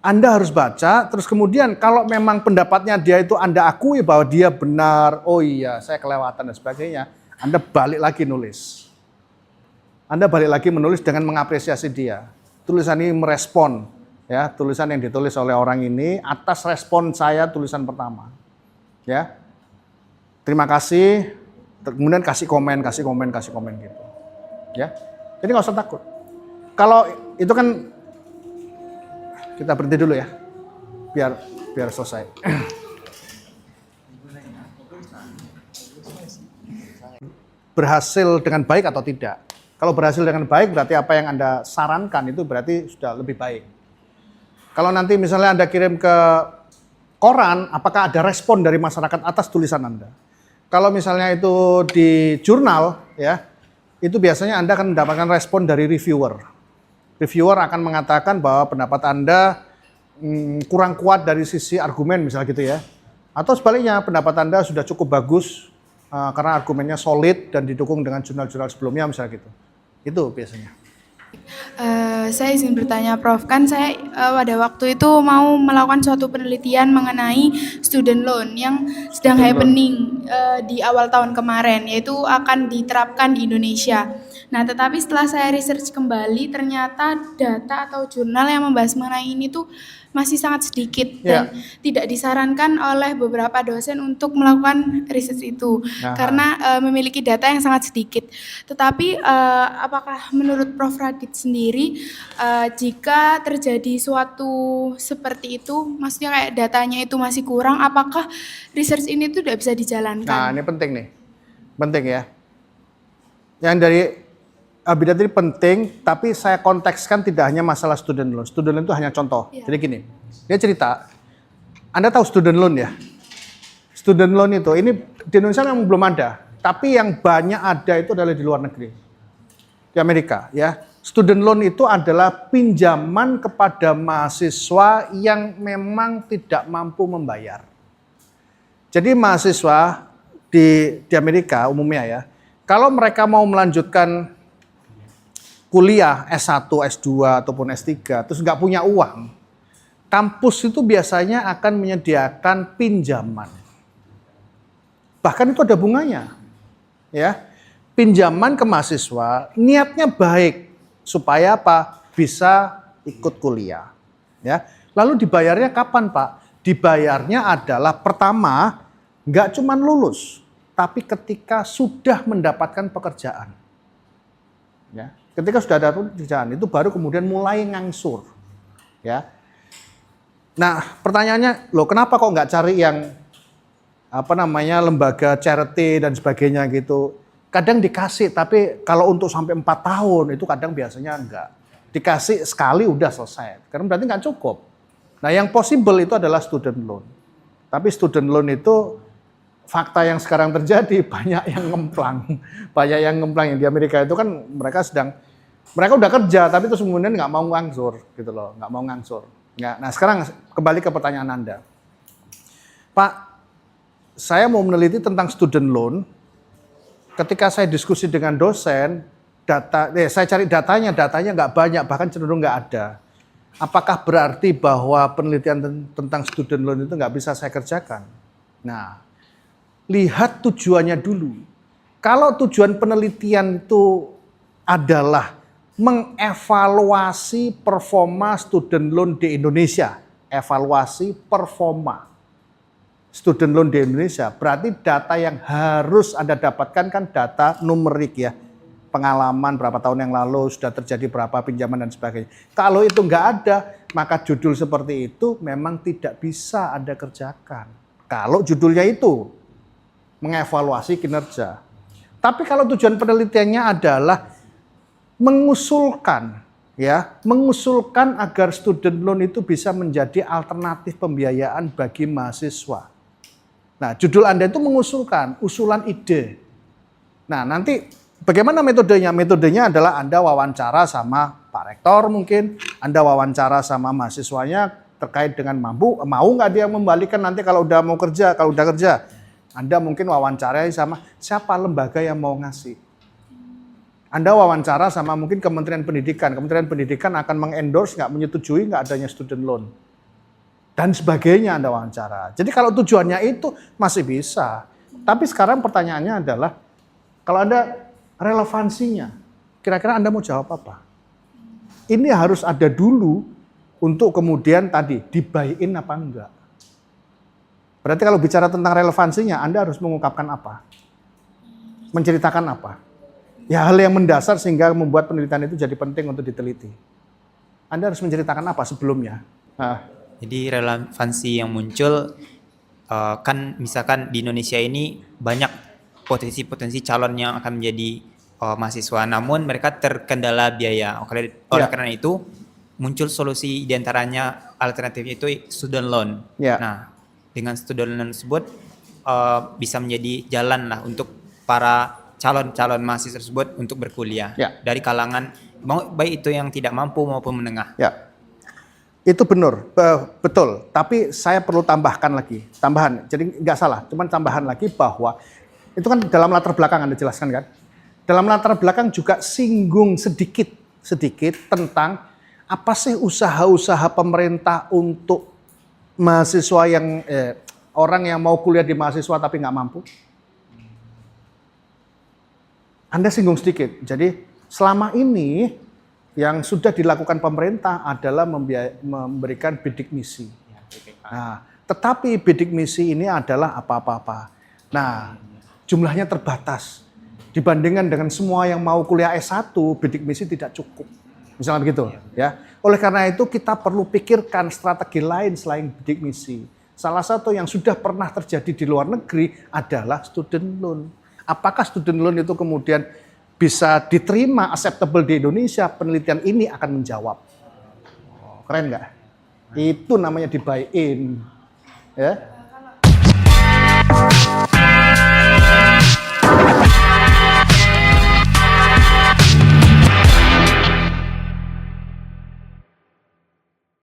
Anda harus baca, terus kemudian kalau memang pendapatnya dia itu Anda akui bahwa dia benar, oh iya saya kelewatan dan sebagainya, Anda balik lagi nulis. Anda balik lagi menulis dengan mengapresiasi dia. Tulisan ini merespon, ya tulisan yang ditulis oleh orang ini atas respon saya tulisan pertama. Ya, terima kasih, kemudian kasih komen gitu. Ya. Jadi nggak usah takut. Kalau itu kan kita berhenti dulu ya, biar selesai. Berhasil dengan baik atau tidak? Kalau berhasil dengan baik berarti apa yang Anda sarankan itu berarti sudah lebih baik. Kalau nanti misalnya Anda kirim ke koran, apakah ada respon dari masyarakat atas tulisan Anda? Kalau misalnya itu di jurnal, ya. Itu biasanya Anda akan mendapatkan respon dari reviewer. Reviewer akan mengatakan bahwa pendapat Anda kurang kuat dari sisi argumen misalnya gitu ya. Atau sebaliknya pendapat Anda sudah cukup bagus karena argumennya solid dan didukung dengan jurnal-jurnal sebelumnya misalnya gitu. Itu biasanya. Saya izin bertanya Prof, kan saya pada waktu itu mau melakukan suatu penelitian mengenai student loan yang sedang happening di awal tahun kemarin, yaitu akan diterapkan di Indonesia. Nah, tetapi setelah saya research kembali, ternyata data atau jurnal yang membahas mengenai ini tuh masih sangat sedikit dan tidak disarankan oleh beberapa dosen untuk melakukan riset itu karena memiliki data yang sangat sedikit. Tetapi apakah menurut Prof. Radit sendiri jika terjadi suatu seperti itu, maksudnya kayak datanya itu masih kurang, apakah research ini tuh tidak bisa dijalankan? Nah, ini penting ya. Yang dari Abidat ini penting, tapi saya kontekskan tidak hanya masalah student loan. Student loan itu hanya contoh. Jadi gini, dia cerita, Anda tahu student loan ya? Student loan itu, ini di Indonesia memang belum ada, tapi yang banyak ada itu adalah di luar negeri. Di Amerika ya. Student loan itu adalah pinjaman kepada mahasiswa yang memang tidak mampu membayar. Jadi mahasiswa di Amerika umumnya ya, kalau mereka mau melanjutkan kuliah S1, S2 ataupun S3 terus nggak punya uang, kampus itu biasanya akan menyediakan pinjaman. Bahkan itu ada bunganya. Ya. Pinjaman ke mahasiswa niatnya baik supaya apa? Bisa ikut kuliah. Ya. Lalu dibayarnya kapan, Pak? Dibayarnya adalah pertama nggak cuma lulus, tapi ketika sudah mendapatkan pekerjaan. Ya. Ketika sudah ada pekerjaan itu baru kemudian mulai ngangsur. Ya. Nah, pertanyaannya, loh kenapa kok nggak cari yang lembaga charity dan sebagainya gitu. Kadang dikasih, tapi kalau untuk sampai 4 tahun itu kadang biasanya enggak. Dikasih sekali udah selesai, karena berarti nggak cukup. Nah yang possible itu adalah student loan. Tapi student loan itu fakta yang sekarang terjadi banyak yang ngemplang. Banyak yang ngemplang yang di Amerika itu kan mereka udah kerja tapi terus kemudian nggak mau ngangsur gitu loh, nggak mau ngangsur. Nah sekarang kembali ke pertanyaan Anda. Pak, saya mau meneliti tentang student loan. Ketika saya diskusi dengan dosen, saya cari datanya nggak banyak, bahkan cenderung nggak ada. Apakah berarti bahwa penelitian tentang student loan itu nggak bisa saya kerjakan? Nah, lihat tujuannya dulu. Kalau tujuan penelitian itu adalah mengevaluasi performa student loan di Indonesia, evaluasi performa student loan di Indonesia, berarti data yang harus Anda dapatkan kan data numerik ya. Pengalaman berapa tahun yang lalu sudah terjadi berapa pinjaman dan sebagainya. Kalau itu nggak ada, maka judul seperti itu memang tidak bisa Anda kerjakan. Kalau judulnya itu mengevaluasi kinerja. Tapi kalau tujuan penelitiannya adalah mengusulkan agar student loan itu bisa menjadi alternatif pembiayaan bagi mahasiswa. Nah, judul Anda itu mengusulkan, usulan ide. Nah, nanti bagaimana metodenya? Metodenya adalah Anda wawancara sama Pak Rektor mungkin, Anda wawancara sama mahasiswanya terkait dengan mau nggak dia membalikan nanti kalau udah mau kerja, kalau udah kerja. Anda mungkin wawancarai sama siapa lembaga yang mau ngasih. Anda wawancara sama mungkin Kementerian Pendidikan. Kementerian Pendidikan akan mengendorse, nggak menyetujui nggak adanya student loan. Dan sebagainya Anda wawancara. Jadi kalau tujuannya itu masih bisa. Tapi sekarang pertanyaannya adalah, kalau Anda relevansinya, kira-kira Anda mau jawab apa? Ini harus ada dulu untuk kemudian tadi di-buy-in apa enggak. Berarti kalau bicara tentang relevansinya, Anda harus mengungkapkan apa? Menceritakan apa? Ya hal yang mendasar sehingga membuat penelitian itu jadi penting untuk diteliti. Anda harus menceritakan apa sebelumnya? Jadi relevansi yang muncul kan misalkan di Indonesia ini banyak potensi-potensi calon yang akan menjadi mahasiswa, namun mereka terkendala biaya. Oleh karena itu muncul solusi diantaranya alternatifnya itu student loan. Nah, dengan student loan tersebut bisa menjadi jalan lah untuk para calon-calon mahasiswa tersebut untuk berkuliah dari kalangan baik itu yang tidak mampu maupun menengah. Itu benar, betul. Tapi saya perlu tambahan. Jadi nggak salah, cuman tambahan lagi bahwa itu kan dalam latar belakang Anda jelaskan kan. Dalam latar belakang juga singgung sedikit tentang apa sih usaha-usaha pemerintah untuk mahasiswa yang orang yang mau kuliah di mahasiswa tapi nggak mampu. Anda singgung sedikit. Jadi selama ini yang sudah dilakukan pemerintah adalah memberikan bidik misi. Nah, tetapi bidik misi ini adalah apa-apa. Nah, jumlahnya terbatas. Dibandingkan dengan semua yang mau kuliah S1, bidik misi tidak cukup. Misalnya begitu, ya. Oleh karena itu kita perlu pikirkan strategi lain selain bidik misi. Salah satu yang sudah pernah terjadi di luar negeri adalah student loan. Apakah student loan itu kemudian bisa diterima, acceptable di Indonesia? Penelitian ini akan menjawab. Keren nggak? Itu namanya di buy-in. Ya.